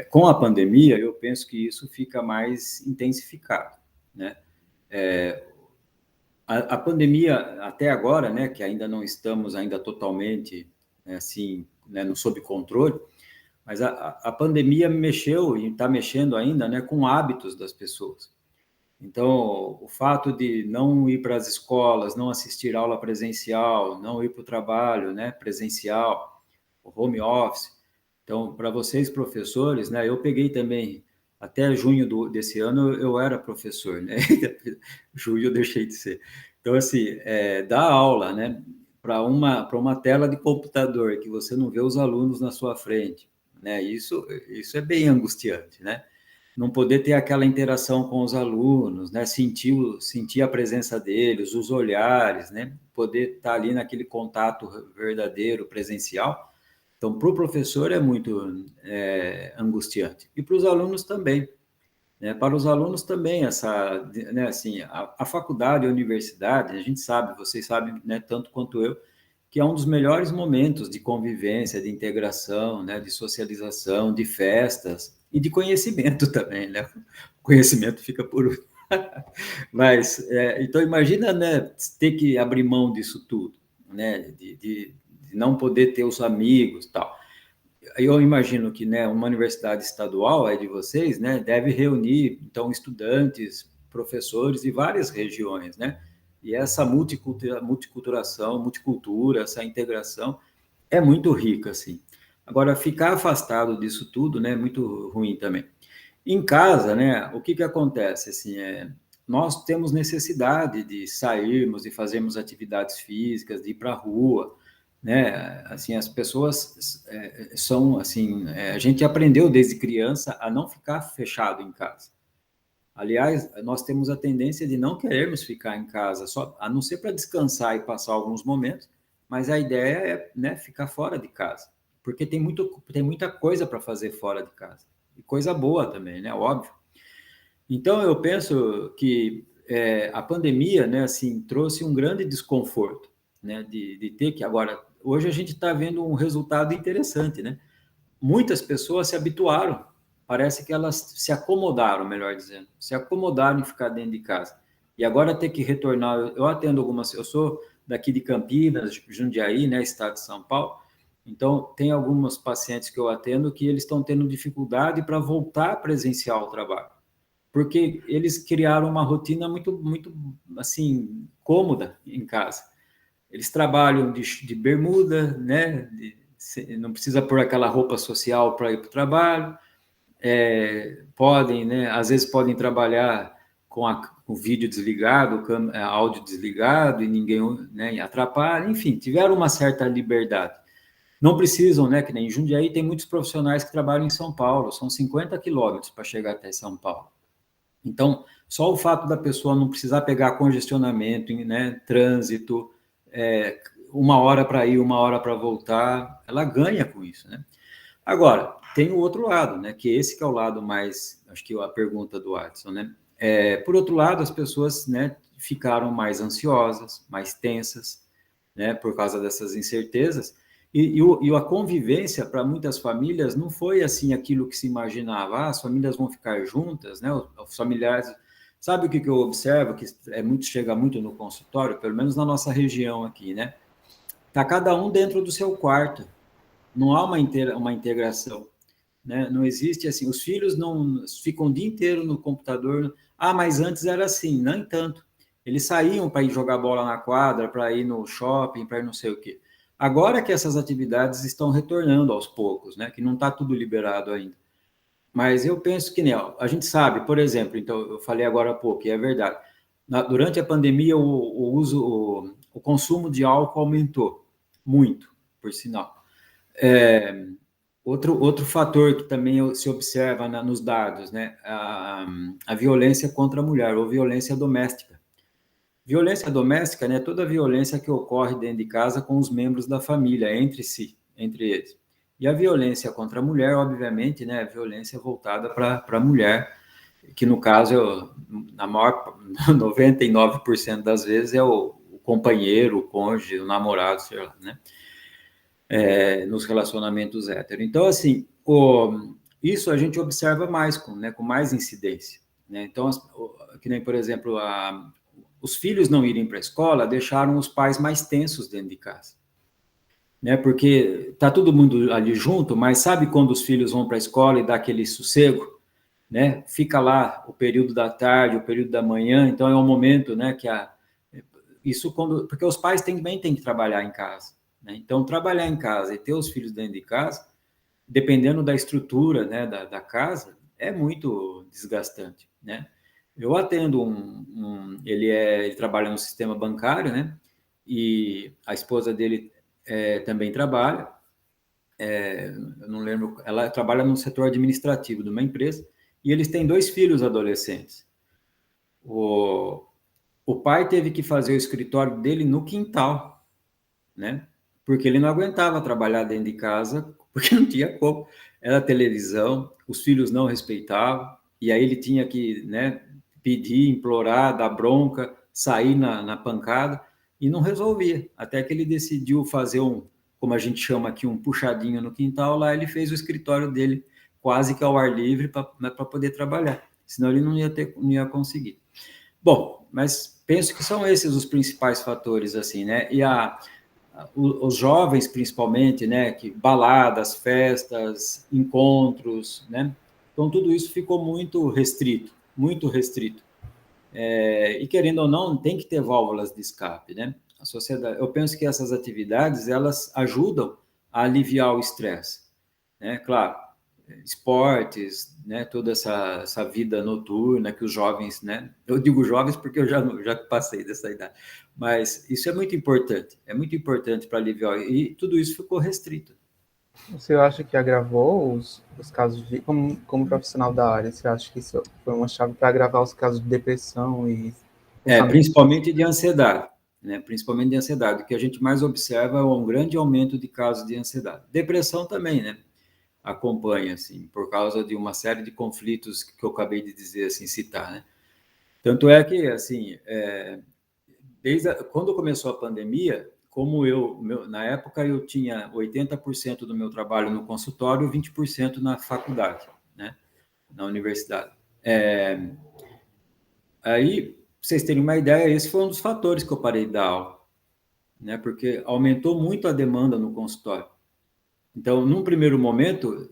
Com a pandemia, eu penso que isso fica mais intensificado, né? A pandemia, até agora, né, que ainda não estamos ainda totalmente, né, assim, né, no sob controle, mas a pandemia mexeu e está mexendo ainda, né, com hábitos das pessoas. Então, o fato de não ir para as escolas, não assistir aula presencial, não ir para o trabalho, né, presencial, o home office. Então, para vocês professores, né, eu peguei também, até junho desse ano eu era professor, né? Julho eu deixei de ser. Então, assim, dar aula, né, para uma tela de computador que você não vê os alunos na sua frente, né? Isso é bem angustiante, né? Não poder ter aquela interação com os alunos, né? Sentir a presença deles, os olhares, né? Poder estar ali naquele contato verdadeiro, presencial. Então, para o professor é muito angustiante. E para os alunos também. Né? Para os alunos também, né, assim, a faculdade, a universidade, a gente sabe, vocês sabem, né, tanto quanto eu, que é um dos melhores momentos de convivência, de integração, né, de socialização, de festas e de conhecimento também, né? O conhecimento fica por último. Mas, então, imagina, né, ter que abrir mão disso tudo, né, de não poder ter os amigos e tal. Eu imagino que, né, uma universidade estadual aí de vocês, né, deve reunir, então, estudantes, professores de várias regiões, né? E essa multiculturação, multicultura, essa integração é muito rica, assim. Agora, ficar afastado disso tudo, né, é muito ruim também. Em casa, né, o que acontece, assim, nós temos necessidade de sairmos e fazermos atividades físicas, de ir para a rua, né, assim, as pessoas são, assim, a gente aprendeu desde criança a não ficar fechado em casa. Aliás, nós temos a tendência de não querermos ficar em casa, só, a não ser para descansar e passar alguns momentos, mas a ideia é, né, ficar fora de casa, porque tem muita coisa para fazer fora de casa, e coisa boa também, né, óbvio. Então, eu penso que a pandemia, né, assim, trouxe um grande desconforto, né, de ter que agora, hoje a gente está vendo um resultado interessante, né? Muitas pessoas se habituaram, parece que elas se acomodaram, melhor dizendo, se acomodaram em ficar dentro de casa. E agora ter que retornar, eu atendo eu sou daqui de Campinas, Jundiaí, né, estado de São Paulo, então tem alguns pacientes que eu atendo que eles estão tendo dificuldade para voltar presencial ao trabalho, porque eles criaram uma rotina muito, assim, cômoda em casa. Eles trabalham de bermuda, né? Não precisa pôr aquela roupa social para ir para o trabalho. Podem, né? Às vezes podem trabalhar com o vídeo desligado, áudio desligado e ninguém, né, atrapalha. Enfim, tiveram uma certa liberdade. Não precisam, né? Que nem em Jundiaí tem muitos profissionais que trabalham em São Paulo. São 50 quilômetros para chegar até São Paulo. Então, só o fato da pessoa não precisar pegar congestionamento, né, trânsito, uma hora para ir, uma hora para voltar, ela ganha com isso, né? Agora, tem o outro lado, né? Que esse que é o lado mais, acho que a pergunta do Watson, né? Por outro lado, as pessoas, né, ficaram mais ansiosas, mais tensas, né, por causa dessas incertezas, e a convivência para muitas famílias não foi assim aquilo que se imaginava, as famílias vão ficar juntas, né, os familiares, sabe o que eu observo, que chega muito no consultório, pelo menos na nossa região aqui, né, tá cada um dentro do seu quarto, não há uma integração, né, não existe assim, os filhos não ficam o dia inteiro no computador, mas antes era assim, nem tanto, eles saíam para ir jogar bola na quadra, para ir no shopping, para ir não sei o quê. Agora que essas atividades estão retornando aos poucos, né? Que não está tudo liberado ainda. Mas eu penso que, né, a gente sabe, por exemplo, então eu falei agora há pouco, e é verdade. Durante a pandemia, o consumo de álcool aumentou muito, por sinal. Outro fator que também se observa nos dados, né? A violência contra a mulher, ou violência doméstica. Violência doméstica, né, toda violência que ocorre dentro de casa com os membros da família, entre si, entre eles. E a violência contra a mulher, obviamente, né, violência voltada para a mulher, que no caso, na maior 99% das vezes é o companheiro, o cônjuge, o namorado, sei lá, né, nos relacionamentos héteros. Então, assim, isso a gente observa mais, com mais incidência, né? Então, que nem, por exemplo, os filhos não irem para a escola deixaram os pais mais tensos dentro de casa, né? Porque tá todo mundo ali junto, mas sabe quando os filhos vão para a escola e dá aquele sossego, né? Fica lá o período da tarde, o período da manhã, então é um momento, né? Porque os pais também têm que trabalhar em casa, né? Então trabalhar em casa e ter os filhos dentro de casa, dependendo da estrutura, né? Da casa, é muito desgastante, né? Eu atendo ele trabalha no sistema bancário, né? E a esposa dele também trabalha. Eu não lembro, ela trabalha no setor administrativo de uma empresa e eles têm 2 filhos adolescentes. O pai teve que fazer o escritório dele no quintal, né? Porque ele não aguentava trabalhar dentro de casa, porque não tinha como. Era televisão, os filhos não respeitavam, e aí ele tinha que, né, pedir, implorar, dar bronca, sair na pancada, e não resolvia. Até que ele decidiu fazer como a gente chama aqui, um puxadinho no quintal, lá ele fez o escritório dele quase que ao ar livre para poder trabalhar. Senão ele não ia conseguir. Bom, mas penso que são esses os principais fatores, assim, né? E os jovens, principalmente, né? Que baladas, festas, encontros, né? Então, tudo isso ficou muito restrito, muito restrito. E, querendo ou não, tem que ter válvulas de escape, né? A sociedade, eu penso que essas atividades, elas ajudam a aliviar o estresse, né? Claro, esportes, né, toda essa vida noturna que os jovens, né, eu digo jovens porque eu já passei dessa idade, mas isso é muito importante para aliviar, e tudo isso ficou restrito. Você acha que agravou os casos como profissional da área? Você acha que isso foi uma chave para agravar os casos de depressão e principalmente de ansiedade, né? Principalmente de ansiedade. O que a gente mais observa é um grande aumento de casos de ansiedade. Depressão também, né? Acompanha, assim, por causa de uma série de conflitos que eu acabei de dizer, assim, citar, né? Tanto é que, assim, quando começou a pandemia, como na época eu tinha 80% do meu trabalho no consultório e 20% na faculdade, né? Na universidade. Aí, pra vocês terem uma ideia, esse foi um dos fatores que eu parei de dar aula, né? Porque aumentou muito a demanda no consultório. Então, num primeiro momento,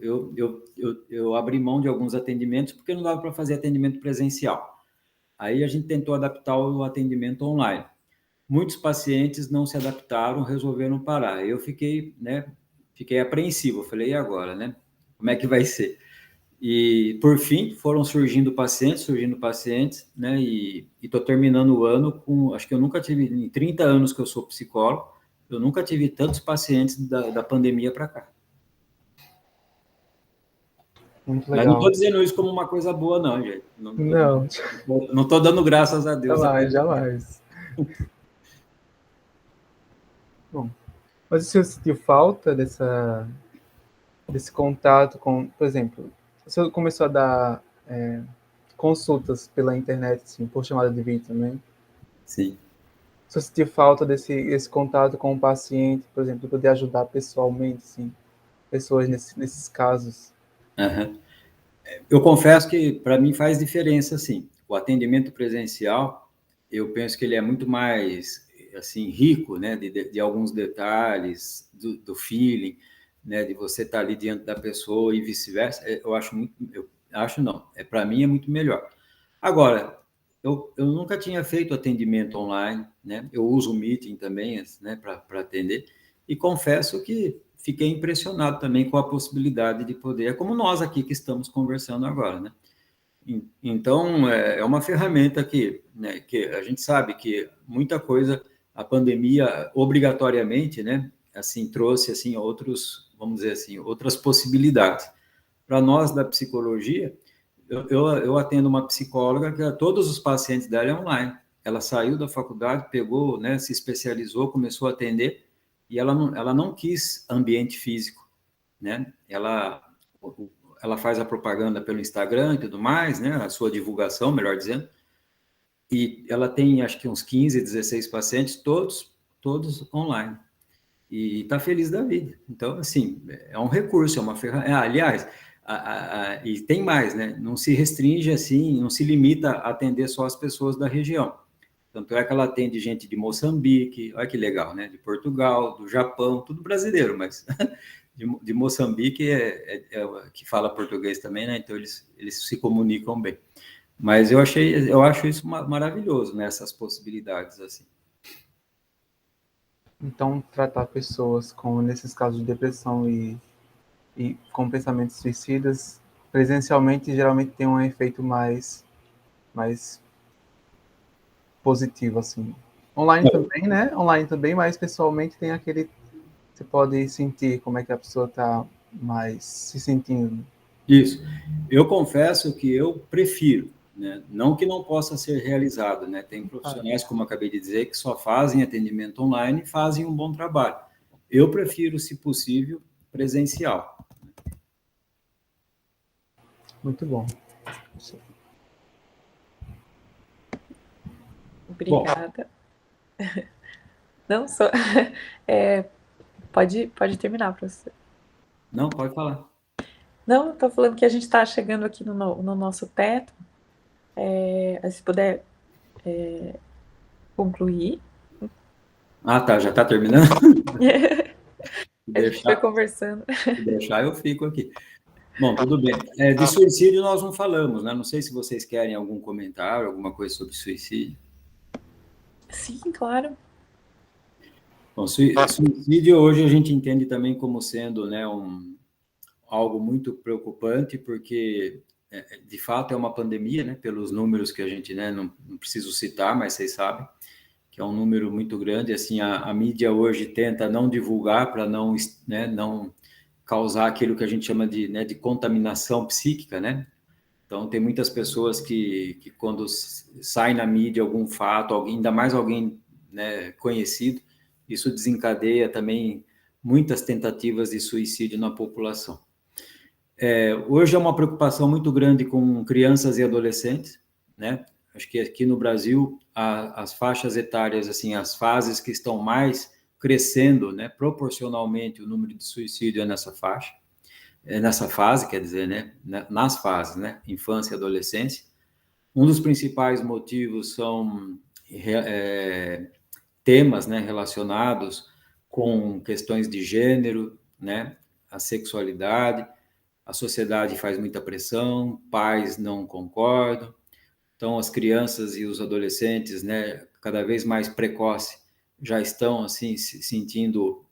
eu abri mão de alguns atendimentos porque não dava para fazer atendimento presencial. Aí a gente tentou adaptar o atendimento online. Muitos pacientes não se adaptaram, resolveram parar. Eu fiquei apreensivo. Falei, e agora, né? Como é que vai ser? E, por fim, foram surgindo pacientes, né? E estou terminando o ano com, acho que eu nunca tive, em 30 anos que eu sou psicólogo, eu nunca tive tantos pacientes da pandemia para cá. Muito Mas não legal. estou dizendo isso como uma coisa boa, não, gente. Não estou dando graças a Deus. Jamais. Bom, mas você sentiu falta desse contato com, por exemplo, você começou a dar consultas pela internet, assim, por chamada de vídeo também. Sim. Se você sentir falta esse contato com o paciente, por exemplo, de poder ajudar pessoalmente, assim, pessoas nesses casos. Uhum. Eu confesso que para mim faz diferença, sim. O atendimento presencial, eu penso que ele é muito mais assim rico, né, de alguns detalhes, do feeling, né, de você estar ali diante da pessoa e vice-versa. Eu acho muito, eu acho não, para mim é muito melhor. Agora, eu nunca tinha feito atendimento online, né? Eu uso o Meeting também, né, para atender, e confesso que fiquei impressionado também com a possibilidade de poder, é como nós aqui que estamos conversando agora, né? Então, é uma ferramenta que, né, que a gente sabe que muita coisa, a pandemia, obrigatoriamente, né, assim, trouxe, assim, outros, vamos dizer assim, outras possibilidades. Para nós da psicologia, eu atendo uma psicóloga que todos os pacientes dela é online. Ela saiu da faculdade, pegou, né, se especializou, começou a atender, e ela não quis ambiente físico, né? Ela faz a propaganda pelo Instagram e tudo mais, né? A sua divulgação, melhor dizendo. E ela tem, acho que uns 15, 16 pacientes, todos online. E está feliz da vida. Então, assim, é um recurso, é uma ferramenta. Aliás, e tem mais, né? Não se restringe assim, não se limita a atender só as pessoas da região. Tanto é que ela atende gente de Moçambique, olha que legal, né? De Portugal, do Japão, tudo brasileiro, mas de Moçambique que fala português também, né? Então eles se comunicam bem. Mas eu acho isso maravilhoso, né? Essas possibilidades assim. Então, tratar pessoas nesses casos de depressão e com pensamentos suicidas, presencialmente, geralmente tem um efeito mais positivo, assim. Online também, né? Online também, mas pessoalmente tem aquele... Você pode sentir como é que a pessoa está mais se sentindo. Isso. Eu confesso que eu prefiro, né? Não que não possa ser realizado, né? Tem profissionais, como eu acabei de dizer, que só fazem atendimento online e fazem um bom trabalho. Eu prefiro, se possível, presencial. Muito bom. Obrigada. Bom. Não, só... pode terminar, professor. Não, pode falar. Não, estou falando que a gente está chegando aqui no nosso teto. Se puder concluir. Ah, tá, já está terminando? A gente foi conversando. Se deixar, eu fico aqui. Bom, tudo bem. De suicídio nós não falamos, né? Não sei se vocês querem algum comentário, alguma coisa sobre suicídio. Sim, claro. Bom, suicídio hoje a gente entende também como sendo, né, algo muito preocupante, porque de fato é uma pandemia, né? Pelos números que a gente, né, não preciso citar, mas vocês sabem que é um número muito grande. Assim, a mídia hoje tenta não divulgar para não, né, não causar aquilo que a gente chama de, né, de contaminação psíquica, né? Então, tem muitas pessoas que quando sai na mídia algum fato, ainda mais alguém, né, conhecido, isso desencadeia também muitas tentativas de suicídio na população. Hoje é uma preocupação muito grande com crianças e adolescentes, né? Acho que aqui no Brasil, as faixas etárias, assim, as fases que estão mais crescendo, né, proporcionalmente o número de suicídio é nessa faixa. Nessa fase, quer dizer, né, nas fases, né, infância e adolescência. Um dos principais motivos são temas, né, relacionados com questões de gênero, né, a sexualidade. A sociedade faz muita pressão, pais não concordam, então as crianças e os adolescentes, né, cada vez mais precoce, já estão assim se sentindo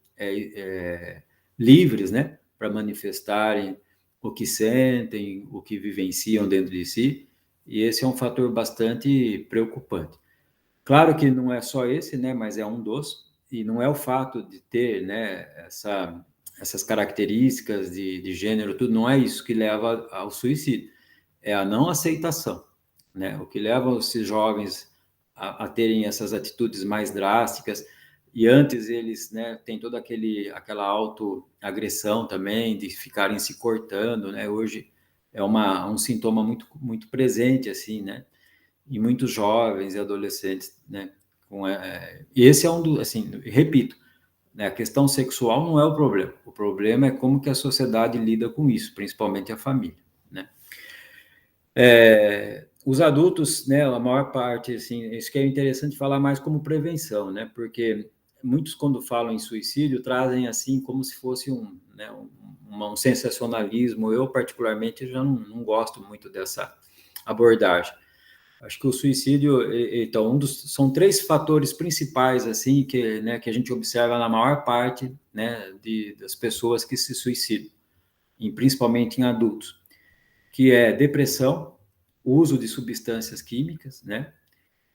livres, né, para manifestarem o que sentem, o que vivenciam dentro de si, e esse é um fator bastante preocupante. Claro que não é só esse, né, mas é um dos, e não é o fato de ter, né, essas características de gênero, tudo, não é isso que leva ao suicídio, é a não aceitação, né, o que leva esses jovens a terem essas atitudes mais drásticas, e antes eles, né, têm toda aquela autoagressão também, de ficarem se cortando, né? Hoje é um sintoma muito, muito presente, assim, né? Em muitos jovens e adolescentes, né? Esse é assim, repito, né, a questão sexual não é o problema é como que a sociedade lida com isso, principalmente a família, né? Os adultos, né, a maior parte, assim, isso que é interessante falar mais como prevenção, né, porque muitos, quando falam em suicídio, trazem, assim, como se fosse né, um sensacionalismo. Eu, particularmente, já não gosto muito dessa abordagem. Acho que o suicídio, então, são 3 fatores principais, assim, né, que a gente observa na maior parte, né, das pessoas que se suicidam, principalmente em adultos, que é depressão, uso de substâncias químicas, né,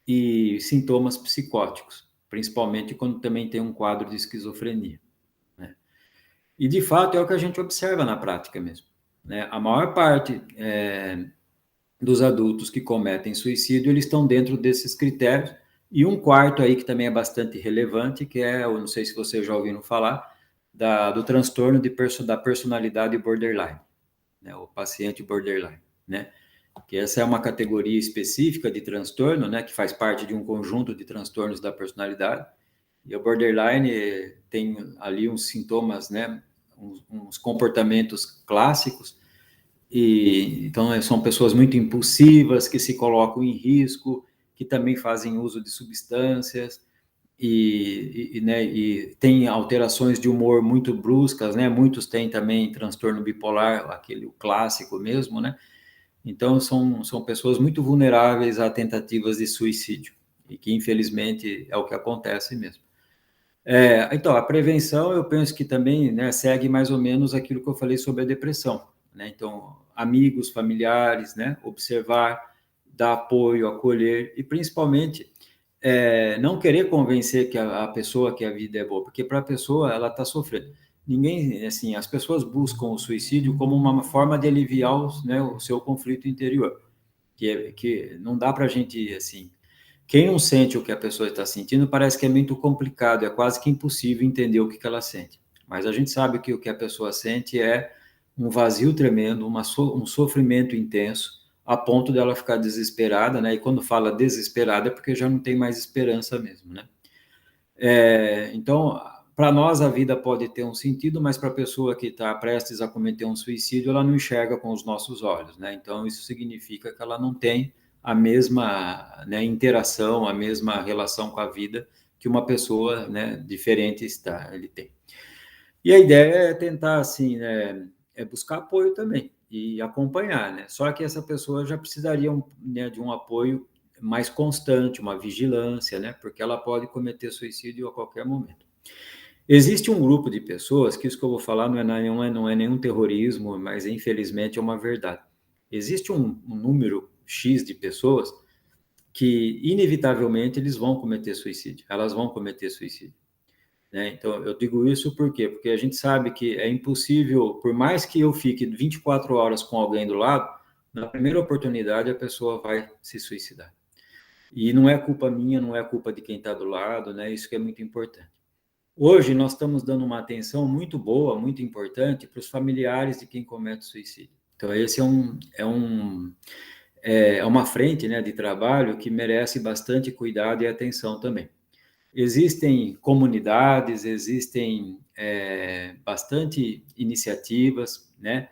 e sintomas psicóticos, principalmente quando também tem um quadro de esquizofrenia, né. E, de fato, é o que a gente observa na prática mesmo, né. A maior parte dos adultos que cometem suicídio, eles estão dentro desses critérios, e um quarto aí que também é bastante relevante, que eu não sei se vocês já ouviram falar, do transtorno da personalidade borderline, né, o paciente borderline, né, que essa é uma categoria específica de transtorno, né, que faz parte de um conjunto de transtornos da personalidade, e o borderline tem ali uns sintomas, né, uns comportamentos clássicos, e então são pessoas muito impulsivas, que se colocam em risco, que também fazem uso de substâncias, né, e tem alterações de humor muito bruscas, né? Muitos têm também transtorno bipolar, o clássico mesmo, né? Então são pessoas muito vulneráveis a tentativas de suicídio, e que infelizmente é o que acontece mesmo. Então, a prevenção, eu penso que também, né, segue mais ou menos aquilo que eu falei sobre a depressão, né? Então, amigos, familiares, né, observar, dar apoio, acolher, e principalmente não querer convencer que a pessoa que a vida é boa, porque para a pessoa ela está sofrendo. Ninguém, assim, as pessoas buscam o suicídio como uma forma de aliviar né, o seu conflito interior, que não dá para a gente, assim, quem não sente o que a pessoa está sentindo, parece que é muito complicado, é quase que impossível entender o que ela sente. Mas a gente sabe que o que a pessoa sente é um vazio tremendo, um sofrimento intenso, a ponto dela ficar desesperada, né? E quando fala desesperada é porque já não tem mais esperança mesmo, né? Então, para nós a vida pode ter um sentido, mas para a pessoa que está prestes a cometer um suicídio, ela não enxerga com os nossos olhos, né? Então, isso significa que ela não tem a mesma, né, interação, a mesma relação com a vida que uma pessoa, né, diferente ele tem. E a ideia é tentar, assim, né, buscar apoio também e acompanhar, né? Só que essa pessoa já precisaria, né, de um apoio mais constante, uma vigilância, né? Porque ela pode cometer suicídio a qualquer momento. Existe um grupo de pessoas, que isso que eu vou falar não é nenhum terrorismo, mas infelizmente é uma verdade. Existe um número X de pessoas que, inevitavelmente, eles vão cometer suicídio, elas vão cometer suicídio, né? Então, eu digo isso por quê? Porque a gente sabe que é impossível, por mais que eu fique 24 horas com alguém do lado, na primeira oportunidade a pessoa vai se suicidar. E não é culpa minha, não é culpa de quem está do lado, né? Isso que é muito importante. Hoje, nós estamos dando uma atenção muito boa, muito importante para os familiares de quem comete suicídio. Então, esse é uma frente, né, de trabalho que merece bastante cuidado e atenção também. Existem comunidades, existem bastante iniciativas, né,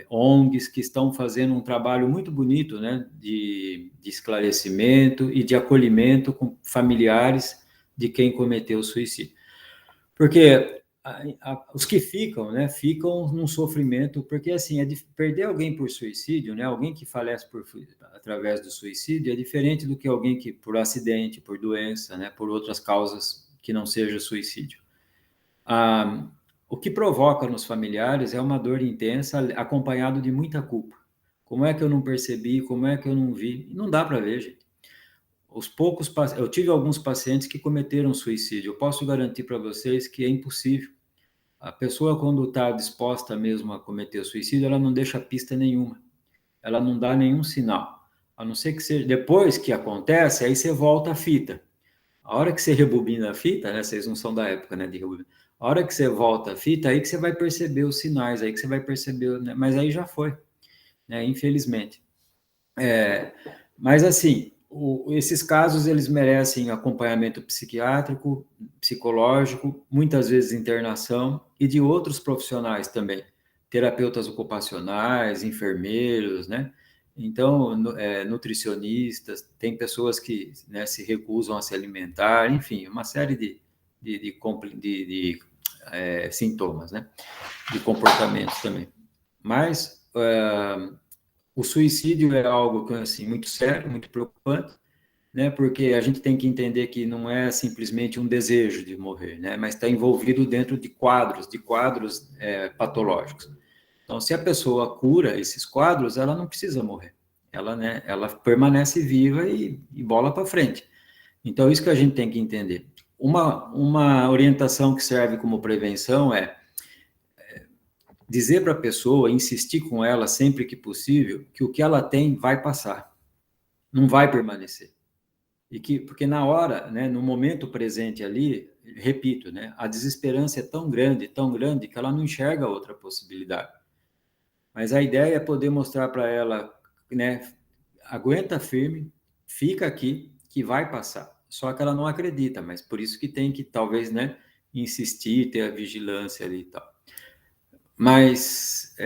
ONGs que estão fazendo um trabalho muito bonito, né, de esclarecimento e de acolhimento com familiares de quem cometeu suicídio. Porque os que ficam, né, ficam num sofrimento, porque assim, perder alguém por suicídio, né, alguém que falece através do suicídio, é diferente do que alguém que por acidente, por doença, né, por outras causas que não seja suicídio. O que provoca nos familiares é uma dor intensa, acompanhado de muita culpa. Como é que eu não percebi? Como é que eu não vi? Não dá para ver, gente. Eu tive alguns pacientes que cometeram suicídio. Eu posso garantir para vocês que é impossível. A pessoa, quando está disposta mesmo a cometer suicídio, ela não deixa pista nenhuma. Ela não dá nenhum sinal. A não ser que seja depois que acontece, aí você volta a fita. A hora que você rebobina a fita, né? Vocês não são da época, né? De rebobinar. A hora que você volta a fita, aí que você vai perceber os sinais, aí que você vai perceber, né? Mas aí já foi, né? Infelizmente. Mas assim, esses casos eles merecem acompanhamento psiquiátrico, psicológico, muitas vezes internação e de outros profissionais também, terapeutas ocupacionais, enfermeiros, né? Então, nutricionistas, tem pessoas que, né, se recusam a se alimentar, enfim, uma série de sintomas, né? De comportamentos também. Mas o suicídio é algo assim, muito sério, muito preocupante, né? Porque a gente tem que entender que não é simplesmente um desejo de morrer, né? Mas está envolvido dentro de quadros patológicos. Então, se a pessoa cura esses quadros, ela não precisa morrer. Ela, né, ela permanece viva e bola para frente. Então, isso que a gente tem que entender. Uma orientação que serve como prevenção é dizer para a pessoa, insistir com ela sempre que possível, que o que ela tem vai passar, não vai permanecer. Porque na hora, né, no momento presente ali, repito, né, a desesperança é tão grande, que ela não enxerga outra possibilidade. Mas a ideia é poder mostrar para ela, né, aguenta firme, fica aqui, que vai passar. Só que ela não acredita, mas por isso que tem que, talvez, né, insistir, ter a vigilância ali e tal. Mas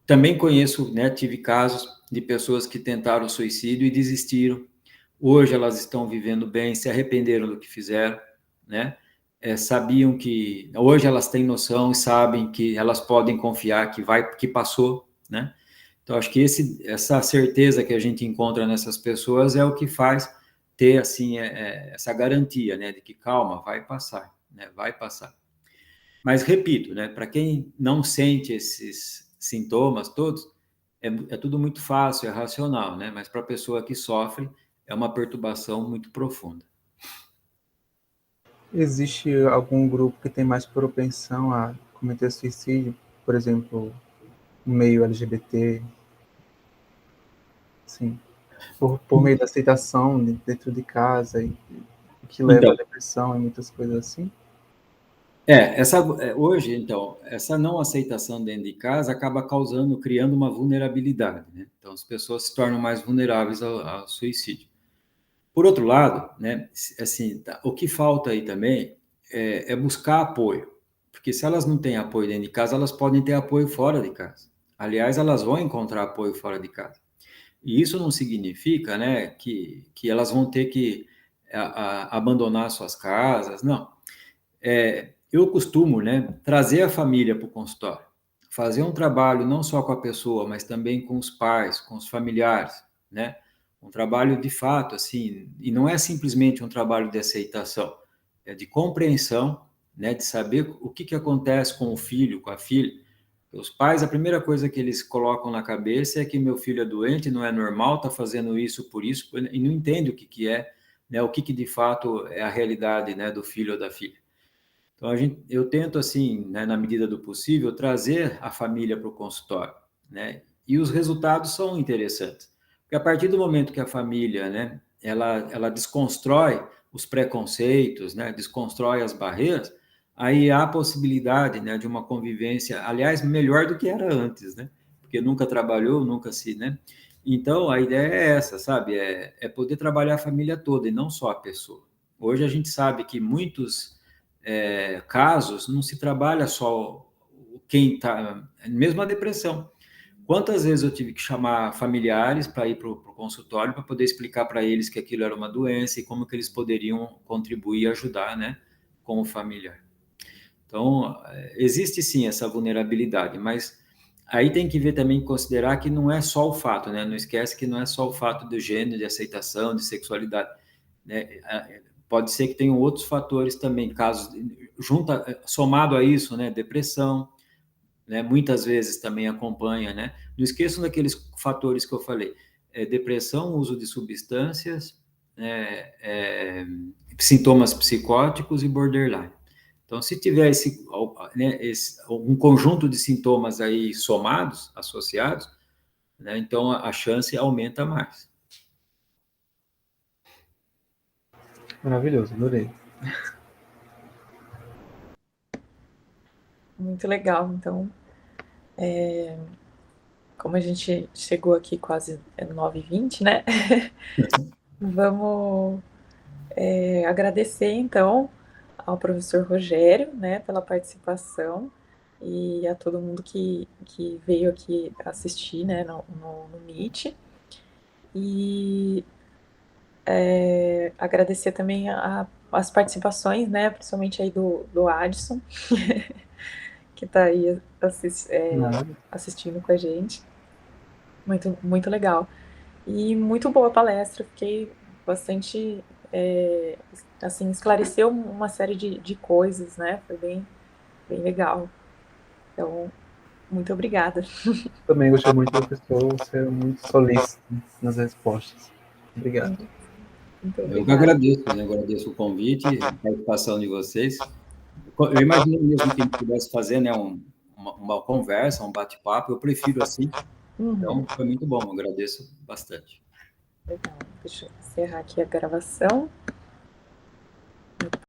também conheço, né, tive casos de pessoas que tentaram suicídio e desistiram. Hoje elas estão vivendo bem, se arrependeram do que fizeram, né? Sabiam que hoje elas têm noção e sabem que elas podem confiar que passou, né? Então acho que essa certeza que a gente encontra nessas pessoas é o que faz ter assim essa garantia, né, de que calma, vai passar, né? Vai passar. Mas repito, né, para quem não sente esses sintomas todos, é tudo muito fácil, é racional, né? Mas para a pessoa que sofre, é uma perturbação muito profunda. Existe algum grupo que tem mais propensão a cometer suicídio? Por exemplo, no meio LGBT? Sim. Por meio da aceitação dentro de casa, e que leva à depressão e muitas coisas assim? Hoje, então, essa não aceitação dentro de casa acaba criando uma vulnerabilidade, né? Então, as pessoas se tornam mais vulneráveis ao suicídio. Por outro lado, né, assim, o que falta aí também é buscar apoio, porque se elas não têm apoio dentro de casa, elas podem ter apoio fora de casa. Aliás, elas vão encontrar apoio fora de casa. E isso não significa, né, que elas vão ter que abandonar suas casas, não. Eu costumo, né, trazer a família para o consultório, fazer um trabalho não só com a pessoa, mas também com os pais, com os familiares, né? Um trabalho de fato, assim, e não é simplesmente um trabalho de aceitação, é de compreensão, né, de saber o que acontece com o filho, com a filha. Os pais, a primeira coisa que eles colocam na cabeça é que meu filho é doente, não é normal, está fazendo isso, e não entende o que é, né, o que de fato é a realidade, né, do filho ou da filha. Então, eu tento, assim, né, na medida do possível, trazer a família para o consultório, né? E os resultados são interessantes. Porque a partir do momento que a família, né, ela desconstrói os preconceitos, né, desconstrói as barreiras, aí há a possibilidade, né, de uma convivência, aliás, melhor do que era antes, né? Porque nunca trabalhou, nunca se, né? Então, a ideia é essa, sabe? É poder trabalhar a família toda e não só a pessoa. Hoje a gente sabe que muitos casos, não se trabalha só quem está, mesmo a depressão. Quantas vezes eu tive que chamar familiares para ir para o consultório para poder explicar para eles que aquilo era uma doença e como que eles poderiam contribuir e ajudar, né, com o familiar. Então, existe sim essa vulnerabilidade, mas aí tem que ver também, considerar que não é só o fato, né, não esquece que não é só o fato do gênero, de aceitação, de sexualidade, né, pode ser que tenham outros fatores também, casos somado a isso, né, depressão, né, muitas vezes também acompanha, né, não esqueçam daqueles fatores que eu falei, depressão, uso de substâncias, sintomas psicóticos e borderline. Então, se tiver um conjunto de sintomas aí somados, associados, né, então a chance aumenta mais. Maravilhoso, adorei. Muito legal. Então, como a gente chegou aqui quase 9h20, né? Vamos agradecer, então, ao professor Rogério, né, pela participação e a todo mundo que veio aqui assistir, né, no Meet. E agradecer também as participações, né, principalmente aí do Adson, que está aí assistindo com a gente. Muito, muito legal. E muito boa a palestra, fiquei bastante, assim, esclareceu uma série de coisas, né? Foi bem, bem legal. Então, muito obrigada. Também gostei muito do professor ser muito solícito nas respostas. Obrigado. Muito Eu que obrigada. agradeço, né? Agradeço o convite, a participação de vocês. Eu imagino mesmo que a gente pudesse fazer, né, uma conversa, um bate-papo, eu prefiro assim. Uhum. Então, foi muito bom, agradeço bastante. Legal. Deixa eu encerrar aqui a gravação.